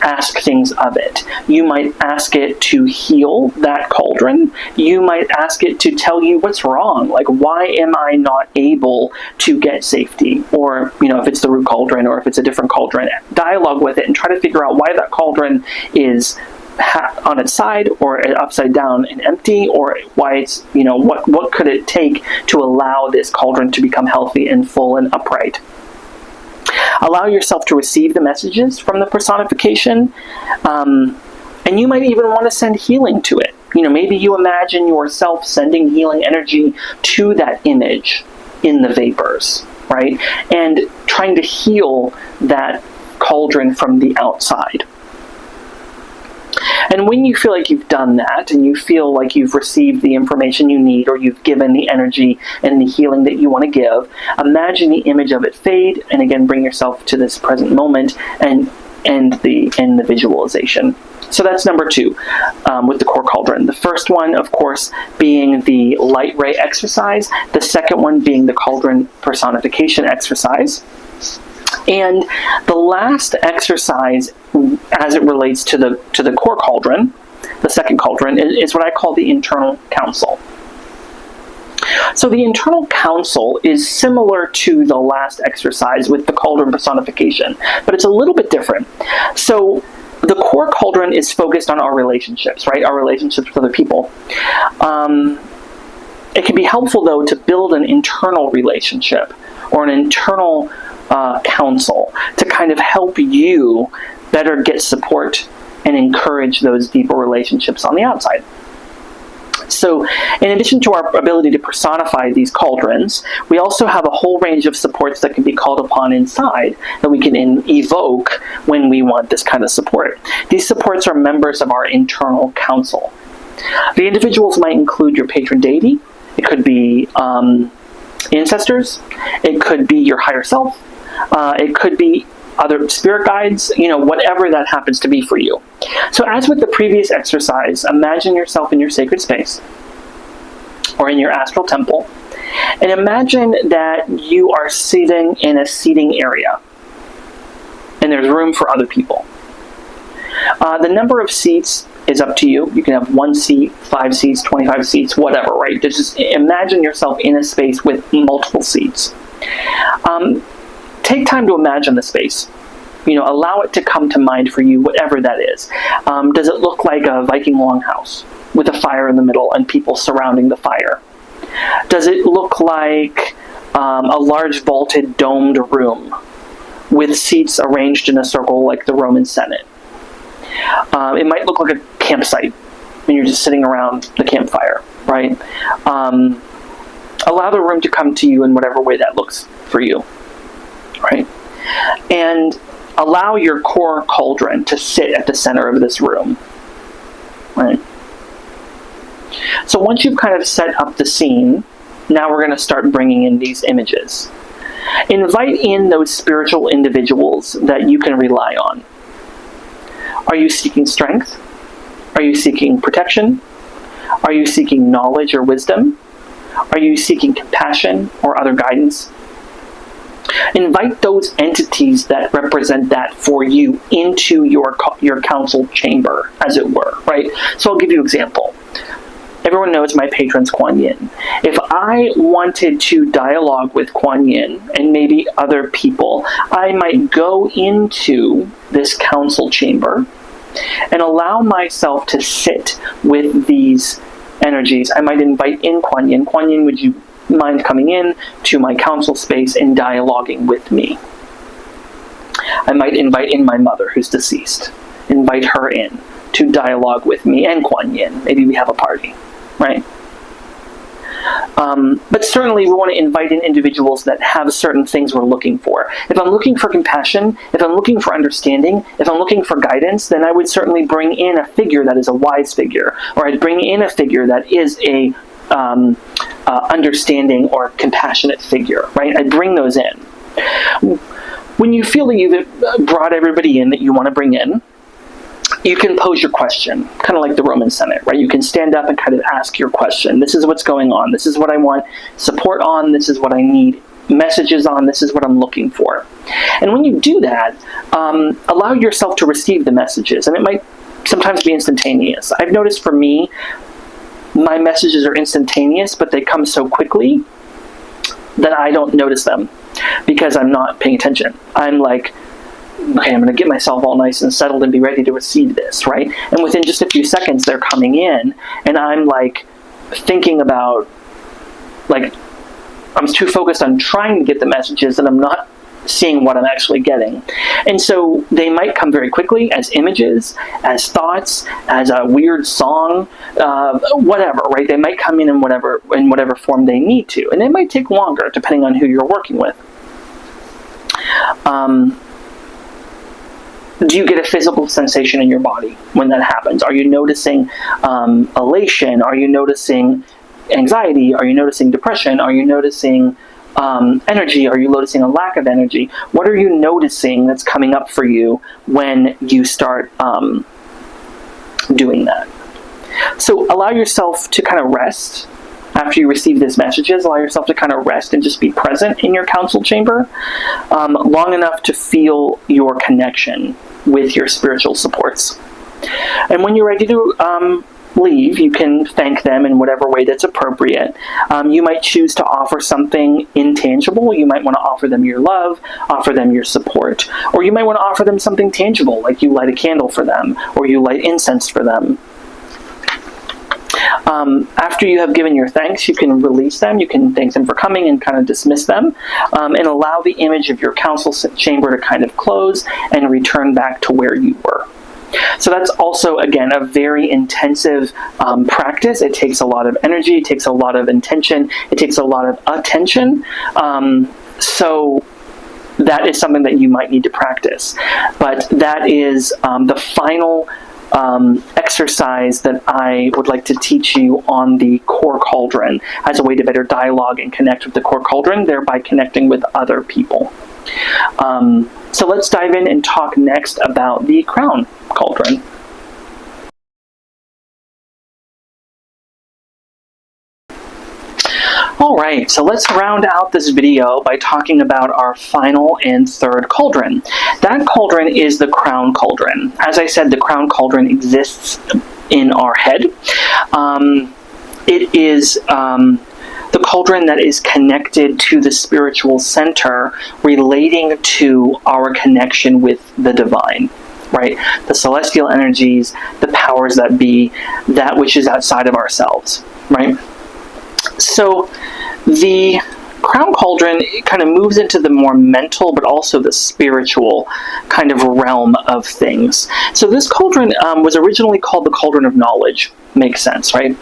ask things of it. You might ask it to heal that cauldron. You might ask it to tell you what's wrong. Like, why am I not able to get safety? Or, if it's the root cauldron or if it's a different cauldron, dialogue with it and try to figure out why that cauldron is on its side or upside down and empty, or why it's, what could it take to allow this cauldron to become healthy and full and upright. Allow yourself to receive the messages from the personification, and you might even want to send healing to it. Maybe you imagine yourself sending healing energy to that image in the vapors, right? And trying to heal that cauldron from the outside. And when you feel like you've done that, and you feel like you've received the information you need, or you've given the energy and the healing that you want to give, imagine the image of it fade, and again, bring yourself to this present moment and end the visualization. So that's number 2 with the core cauldron. The first one, of course, being the light ray exercise. The second one being the cauldron personification exercise. And the last exercise, as it relates to the core cauldron, the second cauldron, is what I call the internal council. So the internal council is similar to the last exercise with the cauldron personification, but it's a little bit different. So the core cauldron is focused on our relationships, right? Our relationships with other people. It can be helpful, though, to build an internal relationship or an internal counsel to kind of help you better get support and encourage those deeper relationships on the outside. So, in addition to our ability to personify these cauldrons, we also have a whole range of supports that can be called upon inside that we can evoke when we want this kind of support. These supports are members of our internal council. The individuals might include your patron deity. It could be ancestors. It could be your higher self. It could be other spirit guides, whatever that happens to be for you. So as with the previous exercise, imagine yourself in your sacred space or in your astral temple, and imagine that you are sitting in a seating area and there's room for other people. The number of seats is up to you. You can have 1 seat, 5 seats, 25 seats, whatever, right? Just imagine yourself in a space with multiple seats. Take time to imagine the space. Allow it to come to mind for you, whatever that is. Does it look like a Viking longhouse with a fire in the middle and people surrounding the fire? Does it look like a large vaulted domed room with seats arranged in a circle like the Roman Senate? It might look like a campsite and you're just sitting around the campfire, right? Allow the room to come to you in whatever way that looks for you. Right? And allow your core cauldron to sit at the center of this room. Right? So once you've kind of set up the scene, now we're going to start bringing in these images. Invite in those spiritual individuals that you can rely on. Are you seeking strength? Are you seeking protection? Are you seeking knowledge or wisdom? Are you seeking compassion or other guidance? Invite those entities that represent that for you into your council chamber, as it were, right? So I'll give you an example. Everyone knows my patron's Kuan Yin. If I wanted to dialogue with Kuan Yin and maybe other people, I might go into this council chamber and allow myself to sit with these energies. I might invite in Kuan Yin. Kuan Yin, would you mind coming in to my council space and dialoguing with me? I might invite in my mother who's deceased. Invite her in to dialogue with me and Kuan Yin. Maybe we have a party, right? But certainly we want to invite in individuals that have certain things we're looking for. If I'm looking for compassion, if I'm looking for understanding, if I'm looking for guidance, then I would certainly bring in a figure that is a wise figure, or I'd bring in a figure that is a understanding or compassionate figure, right? I bring those in. When you feel that you've brought everybody in that you want to bring in, you can pose your question, kind of like the Roman Senate, right? You can stand up and kind of ask your question. This is what's going on. This is what I want support on. This is what I need messages on, this is what I'm looking for. And when you do that, allow yourself to receive the messages, and it might sometimes be instantaneous. I've noticed for me, my messages are instantaneous, but they come so quickly that I don't notice them because I'm not paying attention. I'm like, okay, I'm going to get myself all nice and settled and be ready to receive this, right? And within just a few seconds, they're coming in, and I'm like thinking about, like, I'm too focused on trying to get the messages that I'm not seeing what I'm actually getting. And so they might come very quickly as images, as thoughts, as a weird song, whatever, right? They might come in whatever form they need to, and it might take longer depending on who you're working with. Do you get a physical sensation in your body when that happens? Are you noticing elation? Are you noticing anxiety? Are you noticing depression? Are you noticing energy? Are you noticing a lack of energy? What are you noticing that's coming up for you when you start doing that? So allow yourself to kind of rest after you receive these messages. Allow yourself to kind of rest and just be present in your council chamber long enough to feel your connection with your spiritual supports. And when you're ready to leave, you can thank them in whatever way that's appropriate. You might choose to offer something intangible. You might want to offer them your love, offer them your support, or you might want to offer them something tangible, like you light a candle for them, or you light incense for them. After you have given your thanks, you can release them. You can thank them for coming and kind of dismiss them, and allow the image of your council chamber to kind of close and return back to where you were. So that's also, again, a very intensive practice. It takes a lot of energy, it takes a lot of intention, it takes a lot of attention. So that is something that you might need to practice. But that is the final exercise that I would like to teach you on the core cauldron as a way to better dialogue and connect with the core cauldron, thereby connecting with other people. So let's dive in and talk next about the crown cauldron. Alright, so let's round out this video by talking about our final and third cauldron. That cauldron is the crown cauldron. As I said, the crown cauldron exists in our head. It is the cauldron that is connected to the spiritual center, relating to our connection with the divine, right? The celestial energies, the powers that be, that which is outside of ourselves, right? So the crown cauldron kind of moves into the more mental, but also the spiritual kind of realm of things. So this cauldron was originally called the Cauldron of Knowledge. Makes sense, right?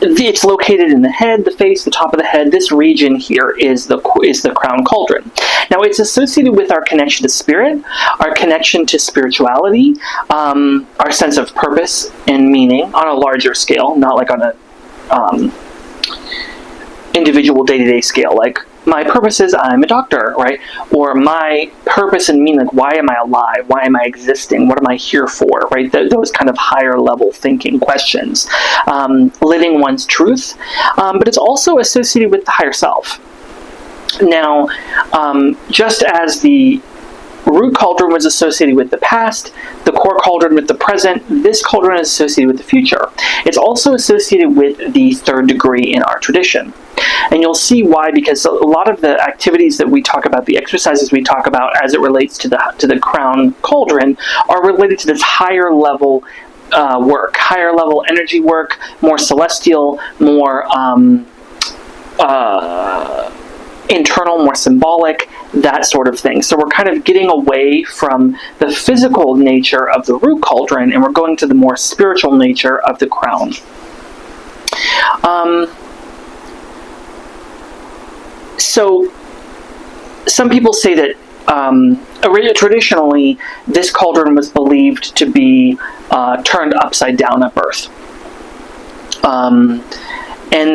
It's located in the head, the face, the top of the head. This region here is the crown cauldron. Now, it's associated with our connection to spirit, our connection to spirituality, our sense of purpose and meaning on a larger scale, not like on a individual day-to-day scale, like my purpose is I'm a doctor, right? Or my purpose and meaning, like why am I alive? Why am I existing? What am I here for, right? Those kind of higher level thinking questions. Living one's truth, but it's also associated with the higher self. Now, just as the root cauldron was associated with the past, the core cauldron with the present, this cauldron is associated with the future. It's also associated with the third degree in our tradition. And you'll see why, because a lot of the activities that we talk about, the exercises we talk about as it relates to the crown cauldron, are related to this higher level work, higher level energy work, more celestial, more internal, more symbolic, that sort of thing. So we're kind of getting away from the physical nature of the root cauldron, and we're going to the more spiritual nature of the crown. So some people say that traditionally this cauldron was believed to be turned upside down at birth, and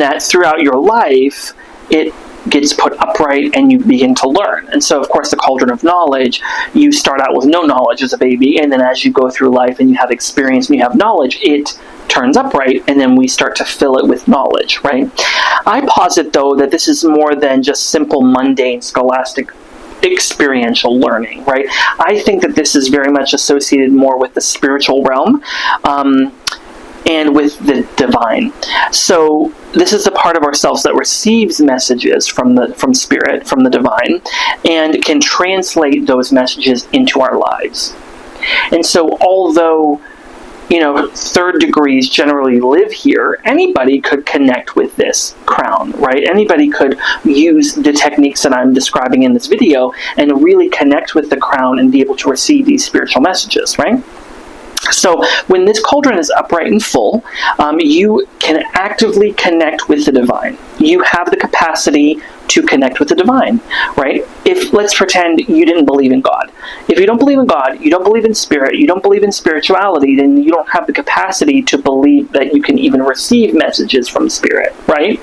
that throughout your life it gets put upright and you begin to learn. And so, of course, the cauldron of knowledge, you start out with no knowledge as a baby, and then as you go through life and you have experience and you have knowledge, it turns upright, and then we start to fill it with knowledge, right? I posit, though, that this is more than just simple, mundane, scholastic experiential learning, right? I think that this is very much associated more with the spiritual realm, and with the divine. So this is the part of ourselves that receives messages from spirit, from the divine, and can translate those messages into our lives. And so although, third degrees generally live here, anybody could connect with this crown, right? Anybody could use the techniques that I'm describing in this video and really connect with the crown and be able to receive these spiritual messages, right? So when this cauldron is upright and full, you can actively connect with the divine. You have the capacity to connect with the divine, right? If, let's pretend you didn't believe in God. If you don't believe in God, you don't believe in spirit, you don't believe in spirituality, then you don't have the capacity to believe that you can even receive messages from spirit, right?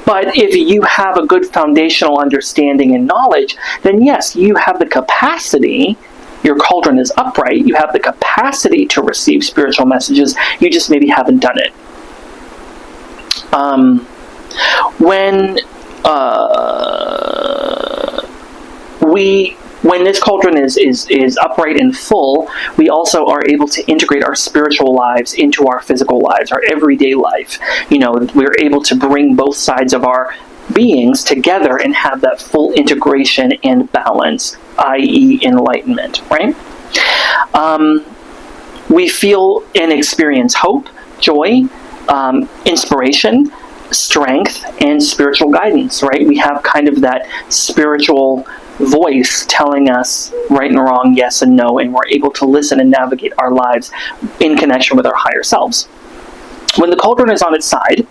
But if you have a good foundational understanding and knowledge, then yes, you have the capacity. Your cauldron is upright, you have the capacity to receive spiritual messages, you just maybe haven't done it. When this cauldron is upright and full, we also are able to integrate our spiritual lives into our physical lives, our everyday life. We're able to bring both sides of our beings together and have that full integration and balance, i.e. enlightenment, right? We feel and experience hope, joy, inspiration, strength, and spiritual guidance, right? We have kind of that spiritual voice telling us right and wrong, yes and no, and we're able to listen and navigate our lives in connection with our higher selves. When the cauldron is on its side,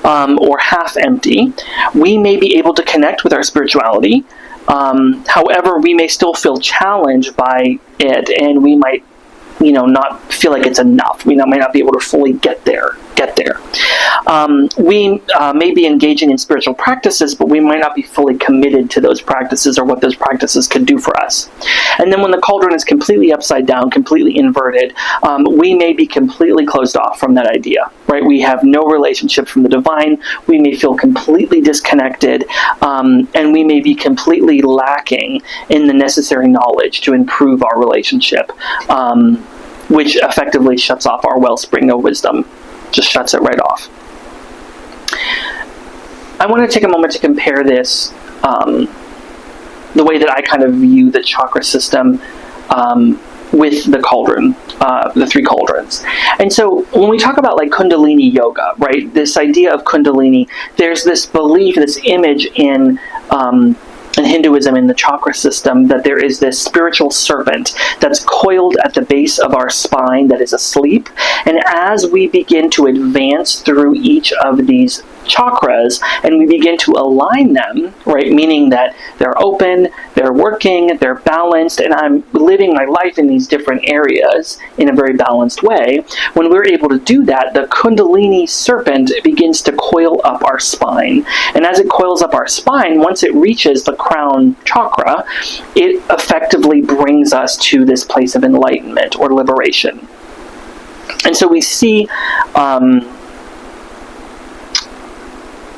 or half empty, we may be able to connect with our spirituality. However, we may still feel challenged by it, and we might, not feel like it's enough. We might not be able to fully get there. We may be engaging in spiritual practices, but we might not be fully committed to those practices or what those practices could do for us. And then when the cauldron is completely upside down, completely inverted, we may be completely closed off from that idea, right? We have no relationship from the divine. We may feel completely disconnected, and we may be completely lacking in the necessary knowledge to improve our relationship, which effectively shuts off our wellspring of wisdom. Just shuts it right off. I want to take a moment to compare this, the way that I kind of view the chakra system, with the cauldron, the three cauldrons. And so when we talk about like Kundalini yoga, right, this idea of Kundalini, there's this belief, this image in Hinduism, in the chakra system, that there is this spiritual serpent that's coiled at the base of our spine that is asleep. And as we begin to advance through each of these chakras and we begin to align them, right, meaning that they're open, they're working, they're balanced, and I'm living my life in these different areas in a very balanced way, when we're able to do that, the Kundalini serpent begins to coil up our spine. And as it coils up our spine, once it reaches the crown chakra, it effectively brings us to this place of enlightenment or liberation. And so we see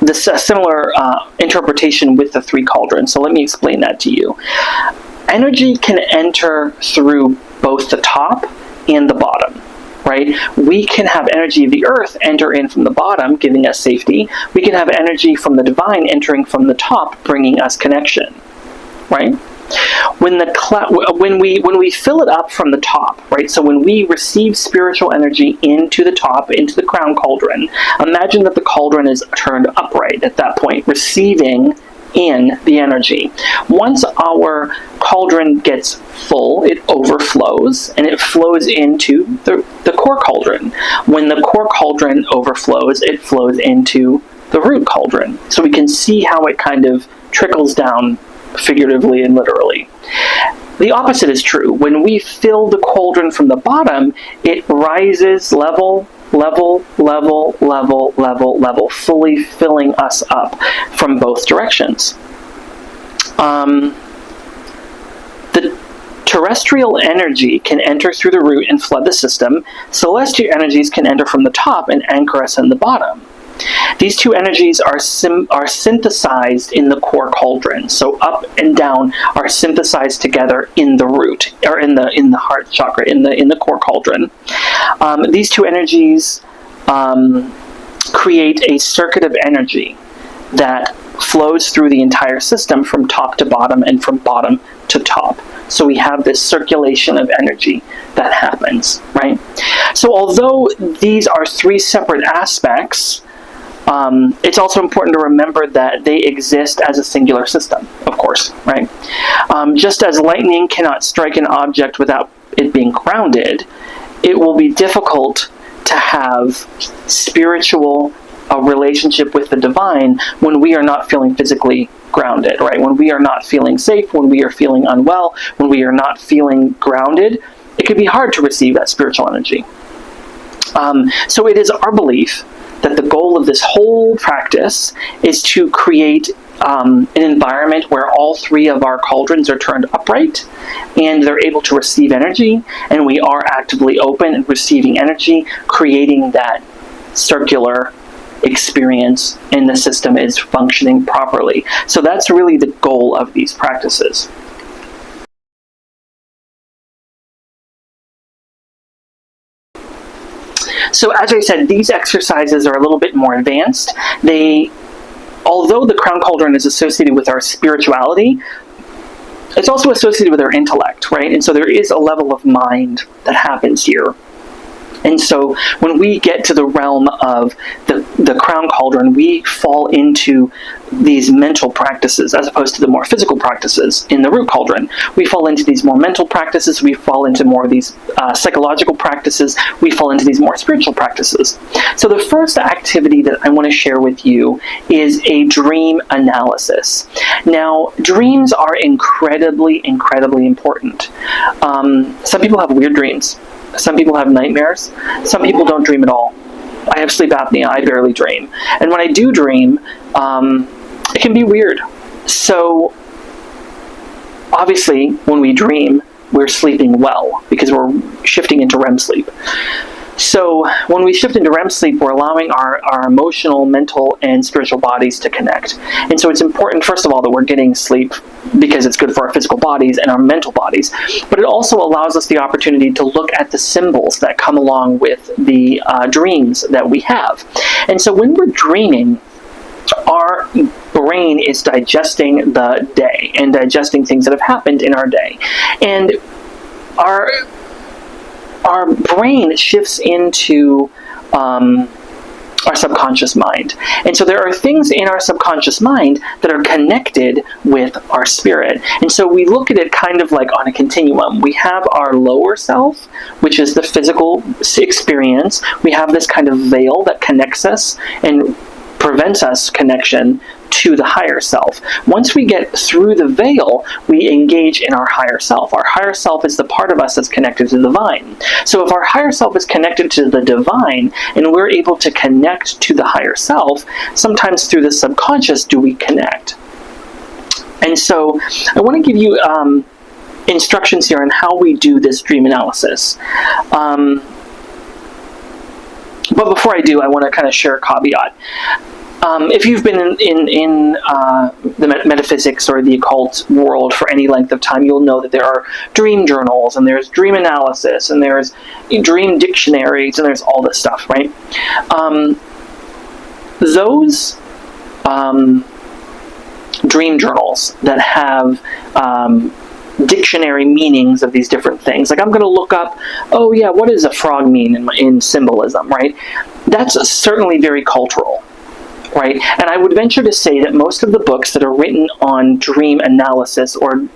this similar interpretation with the three cauldrons. So let me explain that to you. Energy can enter through both the top and the bottom, right? We can have energy of the earth enter in from the bottom, giving us safety. We can have energy from the divine entering from the top, bringing us connection, right? When we fill it up from the top, right? So when we receive spiritual energy into the top, into the crown cauldron, imagine that the cauldron is turned upright at that point, receiving in the energy. Once our cauldron gets full, it overflows, and it flows into the core cauldron. When the core cauldron overflows, it flows into the root cauldron. So we can see how it kind of trickles down figuratively and literally. The opposite is true. When we fill the cauldron from the bottom, it rises level level, level, level, level, level, fully filling us up from both directions. The terrestrial energy can enter through the root and flood the system. Celestial energies can enter from the top and anchor us in the bottom. These two energies are synthesized in the core cauldron. So up and down are synthesized together in the root, or in the heart chakra, in the core cauldron. These two energies create a circuit of energy that flows through the entire system from top to bottom and from bottom to top. So we have this circulation of energy that happens, right? So although these are three separate aspects, it's also important to remember that they exist as a singular system, of course, right? Just as lightning cannot strike an object without it being grounded, it will be difficult to have spiritual relationship with the divine when we are not feeling physically grounded, right? When we are not feeling safe, when we are feeling unwell, when we are not feeling grounded, it can be hard to receive that spiritual energy. So it is our belief that the goal of this whole practice is to create an environment where all three of our cauldrons are turned upright and they're able to receive energy, and we are actively open and receiving energy, creating that circular experience, and the system is functioning properly. So that's really the goal of these practices. So as I said, these exercises are a little bit more advanced. Although the crown cauldron is associated with our spirituality, it's also associated with our intellect, right? And so there is a level of mind that happens here. And so when we get to the realm of the crown cauldron, we fall into these mental practices as opposed to the more physical practices in the root cauldron. We fall into these more mental practices, we fall into more of these psychological practices, we fall into these more spiritual practices. So the first activity that I want to share with you is a dream analysis. Now, dreams are incredibly, incredibly important. Some people have weird dreams. Some people have nightmares. Some people don't dream at all. I have sleep apnea. I barely dream. And when I do dream, it can be weird. So, obviously, when we dream, we're sleeping well because we're shifting into REM sleep. So, when we shift into REM sleep, we're allowing our emotional, mental, and spiritual bodies to connect. And so it's important, first of all, that we're getting sleep because it's good for our physical bodies and our mental bodies. But it also allows us the opportunity to look at the symbols that come along with the dreams that we have. And so when we're dreaming, our brain is digesting the day and digesting things that have happened in our day. And our brain shifts into our subconscious mind. And so there are things in our subconscious mind that are connected with our spirit. And so we look at it kind of like on a continuum. We have our lower self, which is the physical experience. We have this kind of veil that connects us and prevents us connection to the higher self. Once we get through the veil, we engage in our higher self. Our higher self is the part of us that's connected to the divine. So if our higher self is connected to the divine, and we're able to connect to the higher self, sometimes through the subconscious do we connect. And so I want to give you instructions here on how we do this dream analysis. But before I do, I want to kind of share a caveat. If you've been in the metaphysics or the occult world for any length of time, you'll know that there are dream journals, and there's dream analysis, and there's dream dictionaries, and there's all this stuff, right? Those dream journals that have dictionary meanings of these different things. Like I'm going to look up, oh yeah, what does a frog mean in symbolism, right? That's certainly very cultural, right? And I would venture to say that most of the books that are written on dream analysis or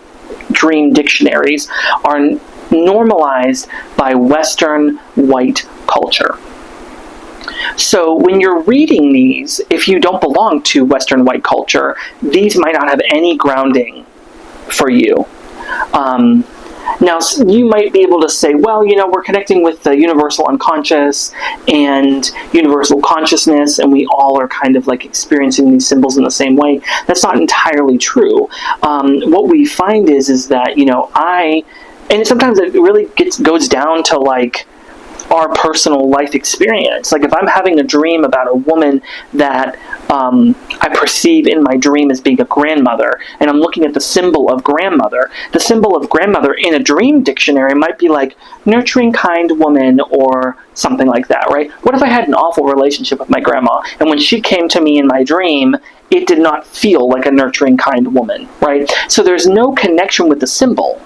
dream dictionaries are normalized by Western white culture. So when you're reading these, if you don't belong to Western white culture, these might not have any grounding for you. Now, you might be able to say, well, we're connecting with the universal unconscious and universal consciousness, and we all are kind of like experiencing these symbols in the same way. That's not entirely true. What we find is that, and sometimes it really goes down to like our personal life experience. Like if I'm having a dream about a woman that I perceive in my dream as being a grandmother, and I'm looking at the symbol of grandmother, the symbol of grandmother in a dream dictionary might be like nurturing, kind woman, or something like that, right? What if I had an awful relationship with my grandma, and when she came to me in my dream, it did not feel like a nurturing, kind woman, right? So there's no connection with the symbol.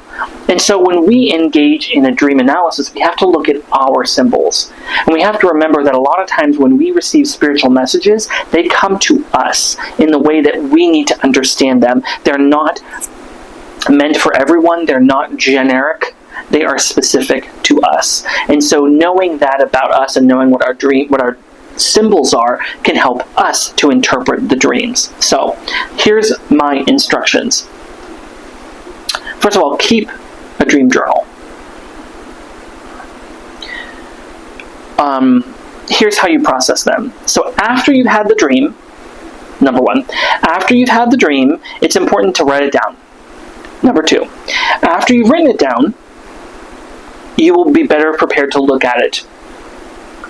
And so when we engage in a dream analysis, we have to look at our symbols. And we have to remember that a lot of times when we receive spiritual messages, they come to us in the way that we need to understand them. They're not meant for everyone. They're not generic. They are specific to us. And so knowing that about us and knowing what our symbols are can help us to interpret the dreams. So here's my instructions. First of all, keep a dream journal. Here's how you process them. So after you've had the dream, number one, after you've had the dream, it's important to write it down. Number two, after you've written it down, you will be better prepared to look at it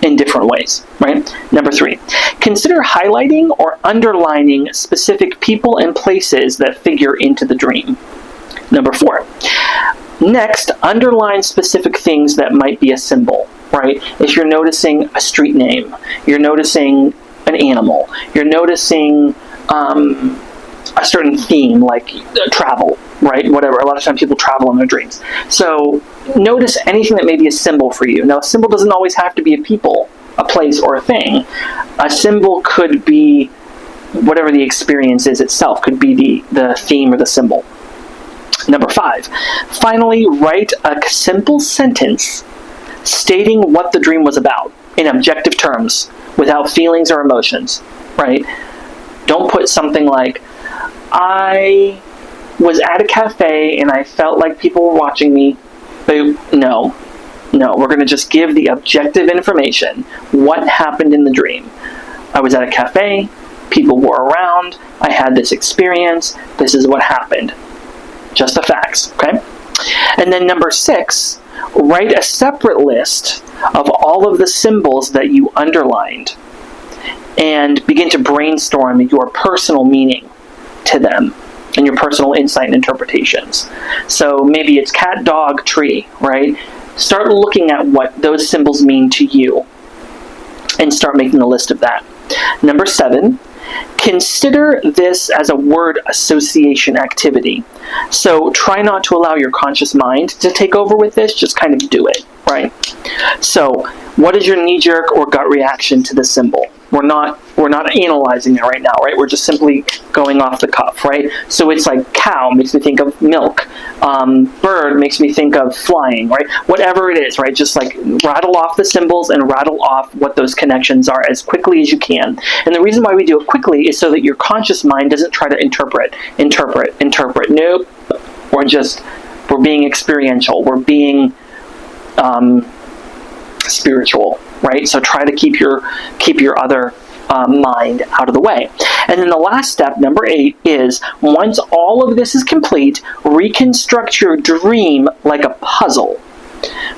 in different ways, right? Number three, consider highlighting or underlining specific people and places that figure into the dream. Number four, next, underline specific things that might be a symbol, right? If you're noticing a street name, you're noticing an animal, you're noticing a certain theme, like travel, right? Whatever. A lot of times people travel in their dreams. So notice anything that may be a symbol for you. Now, a symbol doesn't always have to be a people, a place, or a thing. A symbol could be whatever the experience is itself, could be the theme or the symbol. Number five, finally, write a simple sentence stating what the dream was about in objective terms, without feelings or emotions, right? Don't put something like, I was at a cafe and I felt like people were watching me. No, we're going to just give the objective information. What happened in the dream? I was at a cafe, people were around, I had this experience, this is what happened. Just the facts, okay? And then number six, write a separate list of all of the symbols that you underlined and begin to brainstorm your personal meaning to them and your personal insight and interpretations. So maybe it's cat, dog, tree, right? Start looking at what those symbols mean to you and start making a list of that. Number seven, consider this as a word association activity. So try not to allow your conscious mind to take over with this, just kind of do it, right? So what is your knee-jerk or gut reaction to this symbol? We're not analyzing it right now, right? We're just simply going off the cuff, right? So it's like cow makes me think of milk. Bird makes me think of flying, right? Whatever it is, right? Just like rattle off the symbols and rattle off what those connections are as quickly as you can. And the reason why we do it quickly is so that your conscious mind doesn't try to interpret. Nope. We're being experiential. We're being spiritual, right? So try to keep your other mind out of the way. And then the last step, number 8, is once all of this is complete, reconstruct your dream like a puzzle.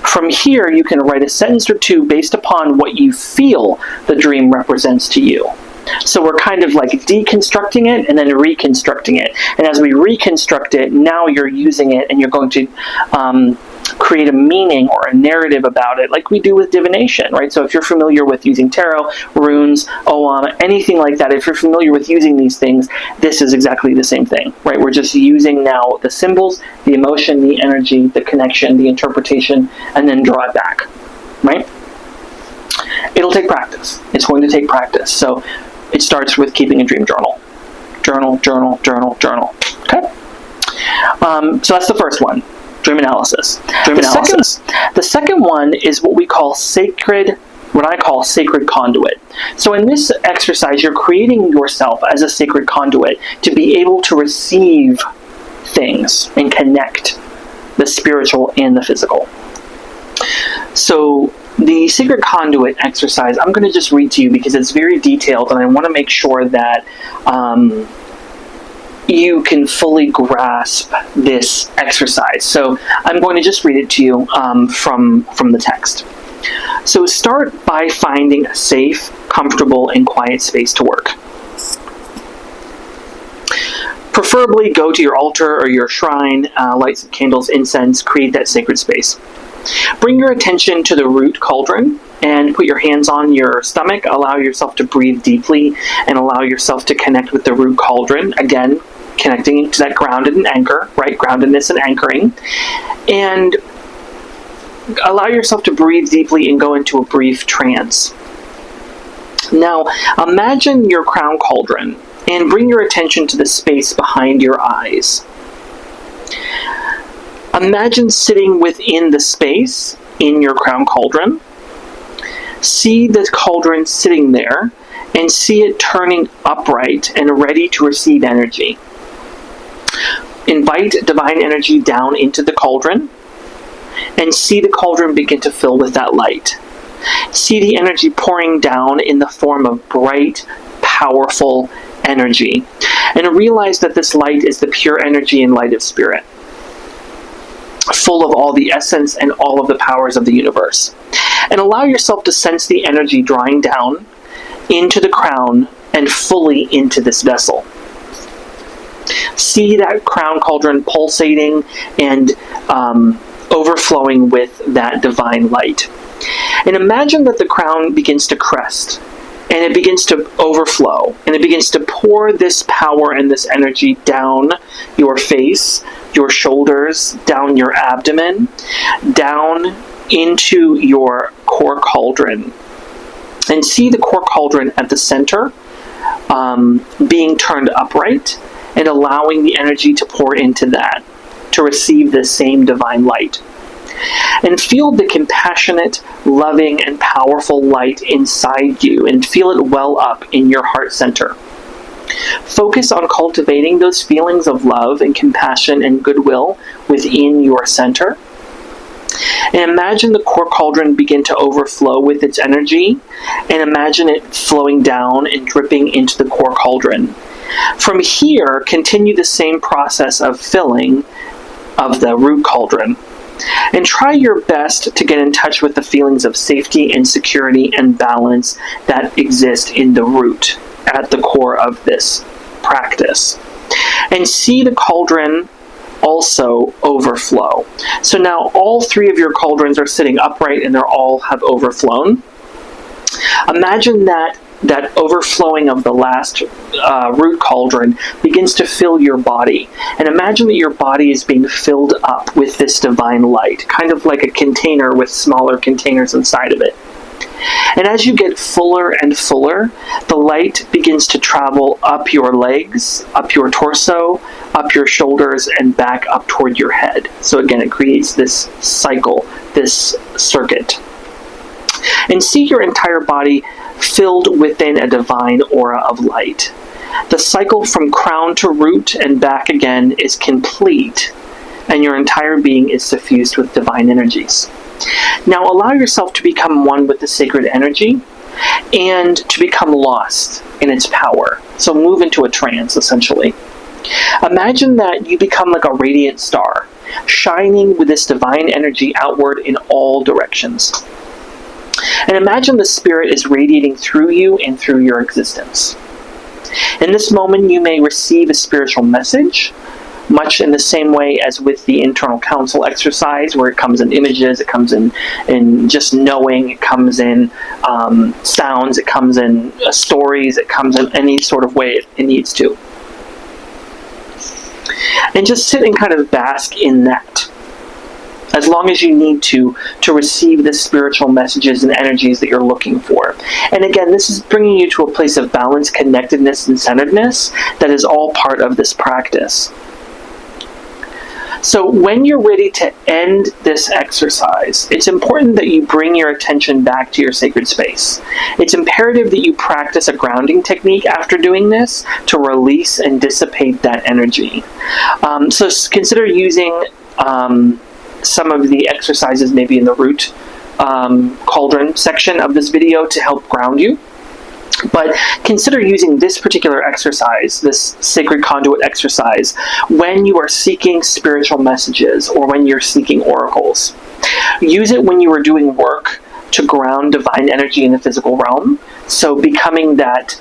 From here, you can write a sentence or two based upon what you feel the dream represents to you. So we're kind of like deconstructing it and then reconstructing it. And as we reconstruct it, now you're using it and you're going to create a meaning or a narrative about it, like we do with divination, right? So if you're familiar with using tarot, runes, ogham, anything like that, if you're familiar with using these things, this is exactly the same thing, right? We're just using now the symbols, the emotion, the energy, the connection, the interpretation, and then draw it back, right? It'll take practice. It's going to take practice. So it starts with keeping a dream journal. Journal. Okay? So that's the first one. Dream analysis. The second one is what I call sacred conduit. So in this exercise, you're creating yourself as a sacred conduit to be able to receive things and connect the spiritual and the physical. So the sacred conduit exercise, I'm going to just read to you because it's very detailed, and I want to make sure that you can fully grasp this exercise. So I'm going to just read it to you from the text. So start by finding a safe, comfortable, and quiet space to work. Preferably go to your altar or your shrine, light some candles, incense, create that sacred space. Bring your attention to the root cauldron and put your hands on your stomach. Allow yourself to breathe deeply and allow yourself to connect with the root cauldron. Again, connecting to that grounded and anchor, right? Groundedness and anchoring. And allow yourself to breathe deeply and go into a brief trance. Now, imagine your crown cauldron and bring your attention to the space behind your eyes. Imagine sitting within the space in your crown cauldron. See the cauldron sitting there and see it turning upright and ready to receive energy. Invite divine energy down into the cauldron and see the cauldron begin to fill with that light. See the energy pouring down in the form of bright, powerful energy. And realize that this light is the pure energy and light of spirit, full of all the essence and all of the powers of the universe. And allow yourself to sense the energy drawing down into the crown and fully into this vessel. See that crown cauldron pulsating and overflowing with that divine light. And imagine that the crown begins to crest, and it begins to overflow, and it begins to pour this power and this energy down your face, your shoulders, down your abdomen, down into your core cauldron. And see the core cauldron at the center being turned upright and allowing the energy to pour into that, to receive the same divine light. And feel the compassionate, loving, and powerful light inside you, and feel it well up in your heart center. Focus on cultivating those feelings of love and compassion and goodwill within your center. And imagine the core cauldron begin to overflow with its energy, and imagine it flowing down and dripping into the core cauldron. From here, continue the same process of filling of the root cauldron. And try your best to get in touch with the feelings of safety and security and balance that exist in the root at the core of this practice. And see the cauldron also overflow. So now all three of your cauldrons are sitting upright and they all have overflown. Imagine that overflowing of the last root cauldron begins to fill your body. And imagine that your body is being filled up with this divine light, kind of like a container with smaller containers inside of it. And as you get fuller and fuller, the light begins to travel up your legs, up your torso, up your shoulders, and back up toward your head. So again, it creates this cycle, this circuit. And see your entire body filled within a divine aura of light. The cycle from crown to root and back again is complete, and your entire being is suffused with divine energies. Now allow yourself to become one with the sacred energy and to become lost in its power. So move into a trance, essentially. Imagine that you become like a radiant star, shining with this divine energy outward in all directions. And imagine the spirit is radiating through you and through your existence. In this moment, you may receive a spiritual message, much in the same way as with the internal counsel exercise, where it comes in images, it comes in just knowing, it comes in sounds, it comes in stories, it comes in any sort of way it needs to. And just sit and kind of bask in that, as long as you need to receive the spiritual messages and energies that you're looking for. And again, this is bringing you to a place of balance, connectedness, and centeredness that is all part of this practice. So when you're ready to end this exercise, it's important that you bring your attention back to your sacred space. It's imperative that you practice a grounding technique after doing this to release and dissipate that energy. So consider using some of the exercises maybe in the root cauldron section of this video to help ground you. But consider using this particular exercise, this sacred conduit exercise, when you are seeking spiritual messages or when you're seeking oracles. Use it when you are doing work to ground divine energy in the physical realm. So becoming that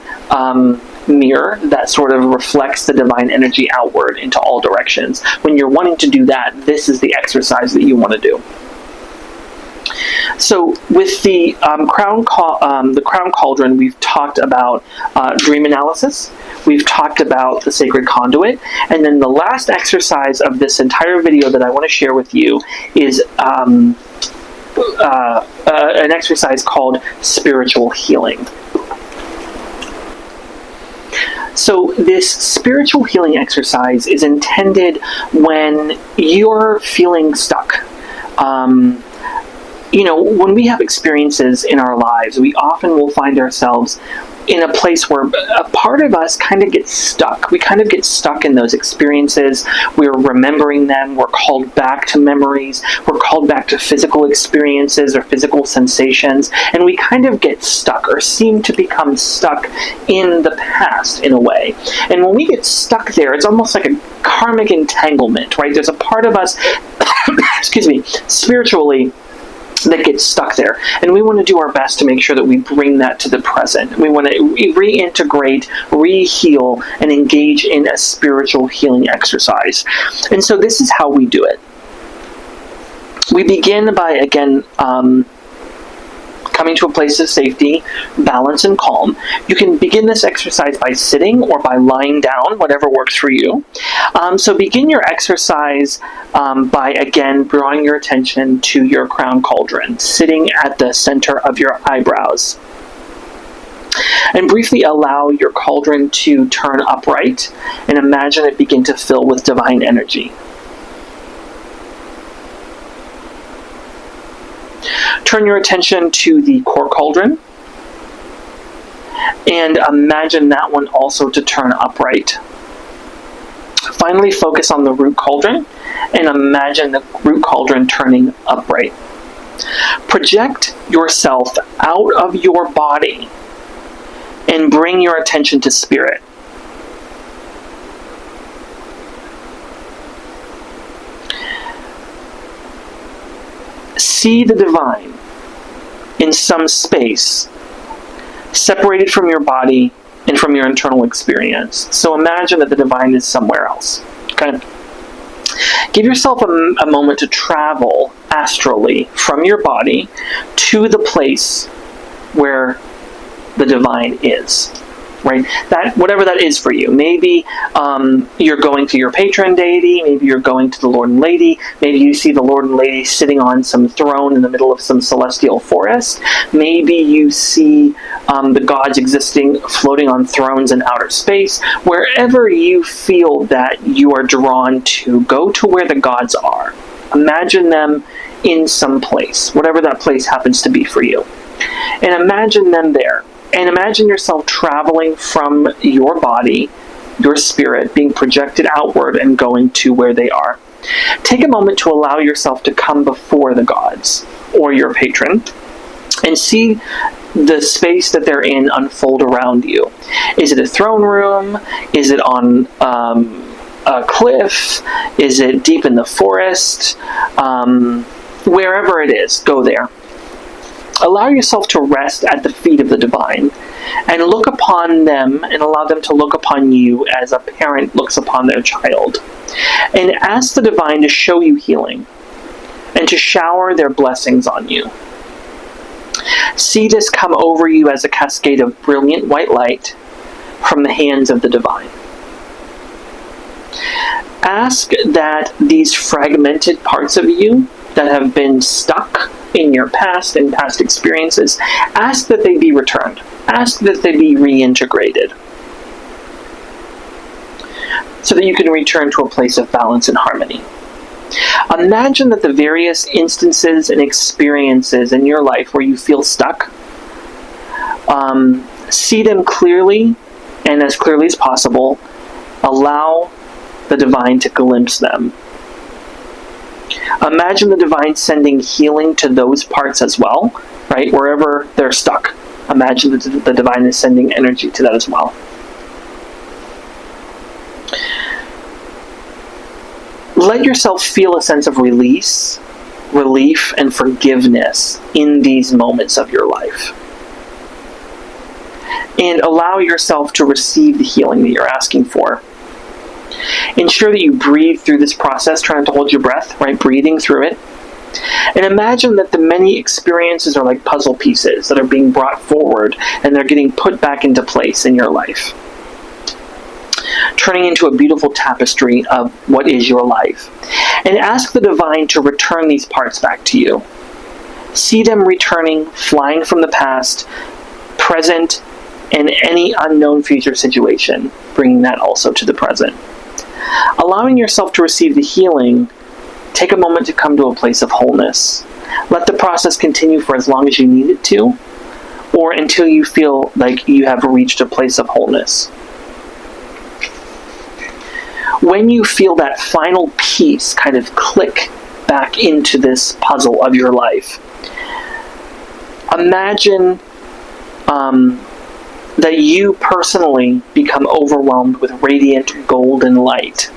mirror that sort of reflects the divine energy outward into all directions. When you're wanting to do that, this is the exercise that you want to do. So with the crown cauldron, we've talked about dream analysis. We've talked about the sacred conduit. And then the last exercise of this entire video that I want to share with you is an exercise called spiritual healing. So this spiritual healing exercise is intended when you're feeling stuck. When we have experiences in our lives, we often will find ourselves in a place where a part of us kind of gets stuck. We kind of get stuck in those experiences. We're remembering them. We're called back to memories. We're called back to physical experiences or physical sensations. And we kind of get stuck or seem to become stuck in the past in a way. And when we get stuck there, it's almost like a karmic entanglement, right? There's a part of us, spiritually, that gets stuck there. And we want to do our best to make sure that we bring that to the present. We want to reintegrate, re-heal, and engage in a spiritual healing exercise. And so this is how we do it. We begin by, again, coming to a place of safety, balance, and calm. You can begin this exercise by sitting or by lying down, whatever works for you. So begin your exercise by, again, drawing your attention to your crown cauldron, sitting at the center of your eyebrows. And briefly allow your cauldron to turn upright and imagine it begin to fill with divine energy. Turn your attention to the core cauldron and imagine that one also to turn upright. Finally, focus on the root cauldron and imagine the root cauldron turning upright. Project yourself out of your body and bring your attention to spirit. See the divine in some space, separated from your body and from your internal experience. So imagine that the divine is somewhere else. Okay? Give yourself a moment to travel astrally from your body to the place where the divine is. Right? That, whatever that is for you. Maybe you're going to your patron deity. Maybe you're going to the Lord and Lady. Maybe you see the Lord and Lady sitting on some throne in the middle of some celestial forest. Maybe you see the gods existing, floating on thrones in outer space. Wherever you feel that you are drawn to, go to where the gods are. Imagine them in some place, whatever that place happens to be for you. And imagine them there. And imagine yourself traveling from your body, your spirit, being projected outward and going to where they are. Take a moment to allow yourself to come before the gods or your patron and see the space that they're in unfold around you. Is it a throne room? Is it on a cliff? Is it deep in the forest? Wherever it is, go there. Allow yourself to rest at the feet of the divine and look upon them and allow them to look upon you as a parent looks upon their child. And ask the divine to show you healing and to shower their blessings on you. See this come over you as a cascade of brilliant white light from the hands of the divine. Ask that these fragmented parts of you that have been stuck in your past and past experiences, ask that they be returned. Ask that they be reintegrated so that you can return to a place of balance and harmony. Imagine that the various instances and experiences in your life where you feel stuck, see them clearly and as clearly as possible. Allow the divine to glimpse them. Imagine the divine sending healing to those parts as well, right? Wherever they're stuck. Imagine that the divine is sending energy to that as well. Let yourself feel a sense of release, relief, and forgiveness in these moments of your life. And allow yourself to receive the healing that you're asking for. Ensure that you breathe through this process, trying to hold your breath, right? Breathing through it. And imagine that the many experiences are like puzzle pieces that are being brought forward and they're getting put back into place in your life, turning into a beautiful tapestry of what is your life. And ask the divine to return these parts back to you. See them returning, flying from the past, present, and any unknown future situation, bringing that also to the present. Allowing yourself to receive the healing, take a moment to come to a place of wholeness. Let the process continue for as long as you need it to, or until you feel like you have reached a place of wholeness. When you feel that final piece kind of click back into this puzzle of your life, imagine that you personally become overwhelmed with radiant golden light.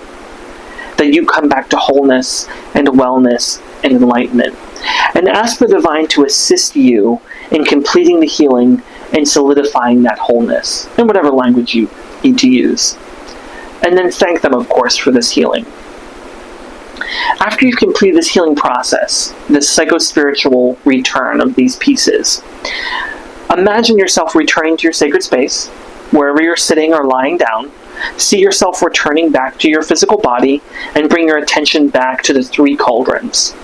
That you come back to wholeness and wellness and enlightenment. And ask the divine to assist you in completing the healing and solidifying that wholeness, in whatever language you need to use. And then thank them, of course, for this healing. After you've completed this healing process, this psycho-spiritual return of these pieces, imagine yourself returning to your sacred space, wherever you're sitting or lying down. See yourself returning back to your physical body and bring your attention back to the 3 cauldrons.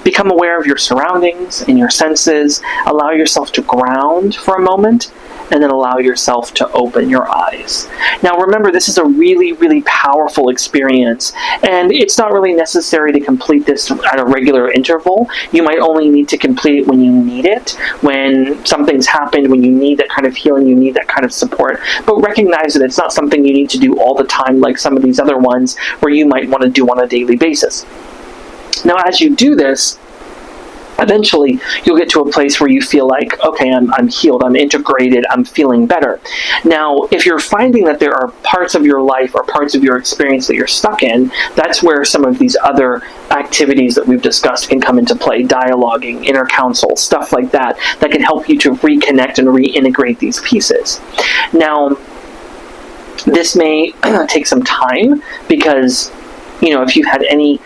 Become aware of your surroundings and your senses. Allow yourself to ground for a moment, and then allow yourself to open your eyes. Now remember, this is a really, really powerful experience, and it's not really necessary to complete this at a regular interval. You might only need to complete it when you need it, when something's happened, when you need that kind of healing, you need that kind of support. But recognize that it's not something you need to do all the time like some of these other ones where you might want to do on a daily basis. Now as you do this, eventually you'll get to a place where you feel like, okay, I'm healed, I'm integrated, I'm feeling better. Now, if you're finding that there are parts of your life or parts of your experience that you're stuck in, that's where some of these other activities that we've discussed can come into play. Dialoguing, inner counsel, stuff like that, that can help you to reconnect and reintegrate these pieces. Now, this may take some time because, if you had any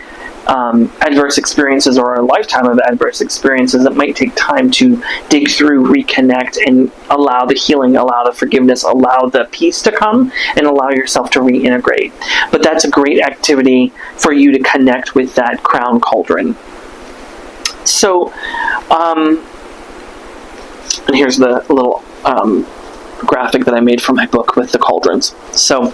adverse experiences or a lifetime of adverse experiences, it might take time to dig through, reconnect, and allow the healing, allow the forgiveness, allow the peace to come, and allow yourself to reintegrate. But that's a great activity for you to connect with that crown cauldron. So, and here's the little graphic that I made for my book with the cauldrons. So,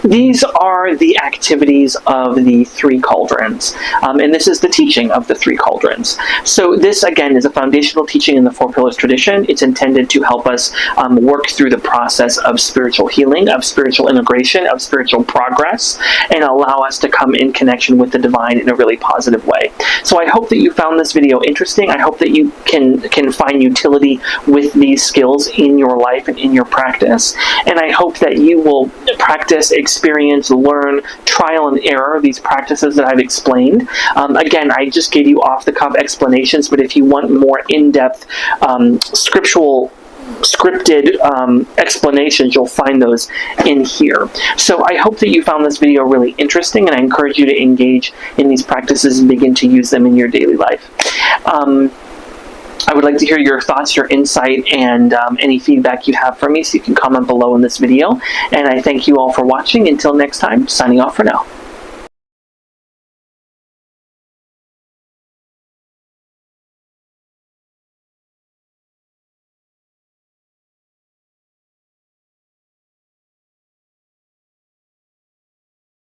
these are the activities of the 3 cauldrons, and this is the teaching of the 3 cauldrons. So this, again, is a foundational teaching in the 4 Pillars tradition. It's intended to help us work through the process of spiritual healing, of spiritual integration, of spiritual progress, and allow us to come in connection with the divine in a really positive way. So I hope that you found this video interesting. I hope that you can find utility with these skills in your life and in your practice, and I hope that you will practice, experience, learn, trial and error these practices that I've explained. Again, I just gave you off-the-cuff explanations, but if you want more in-depth scripted explanations, you'll find those in here. So I hope that you found this video really interesting, and I encourage you to engage in these practices and begin to use them in your daily life. I would like to hear your thoughts, your insight, and any feedback you have for me, so you can comment below in this video. And I thank you all for watching. Until next time, signing off for now.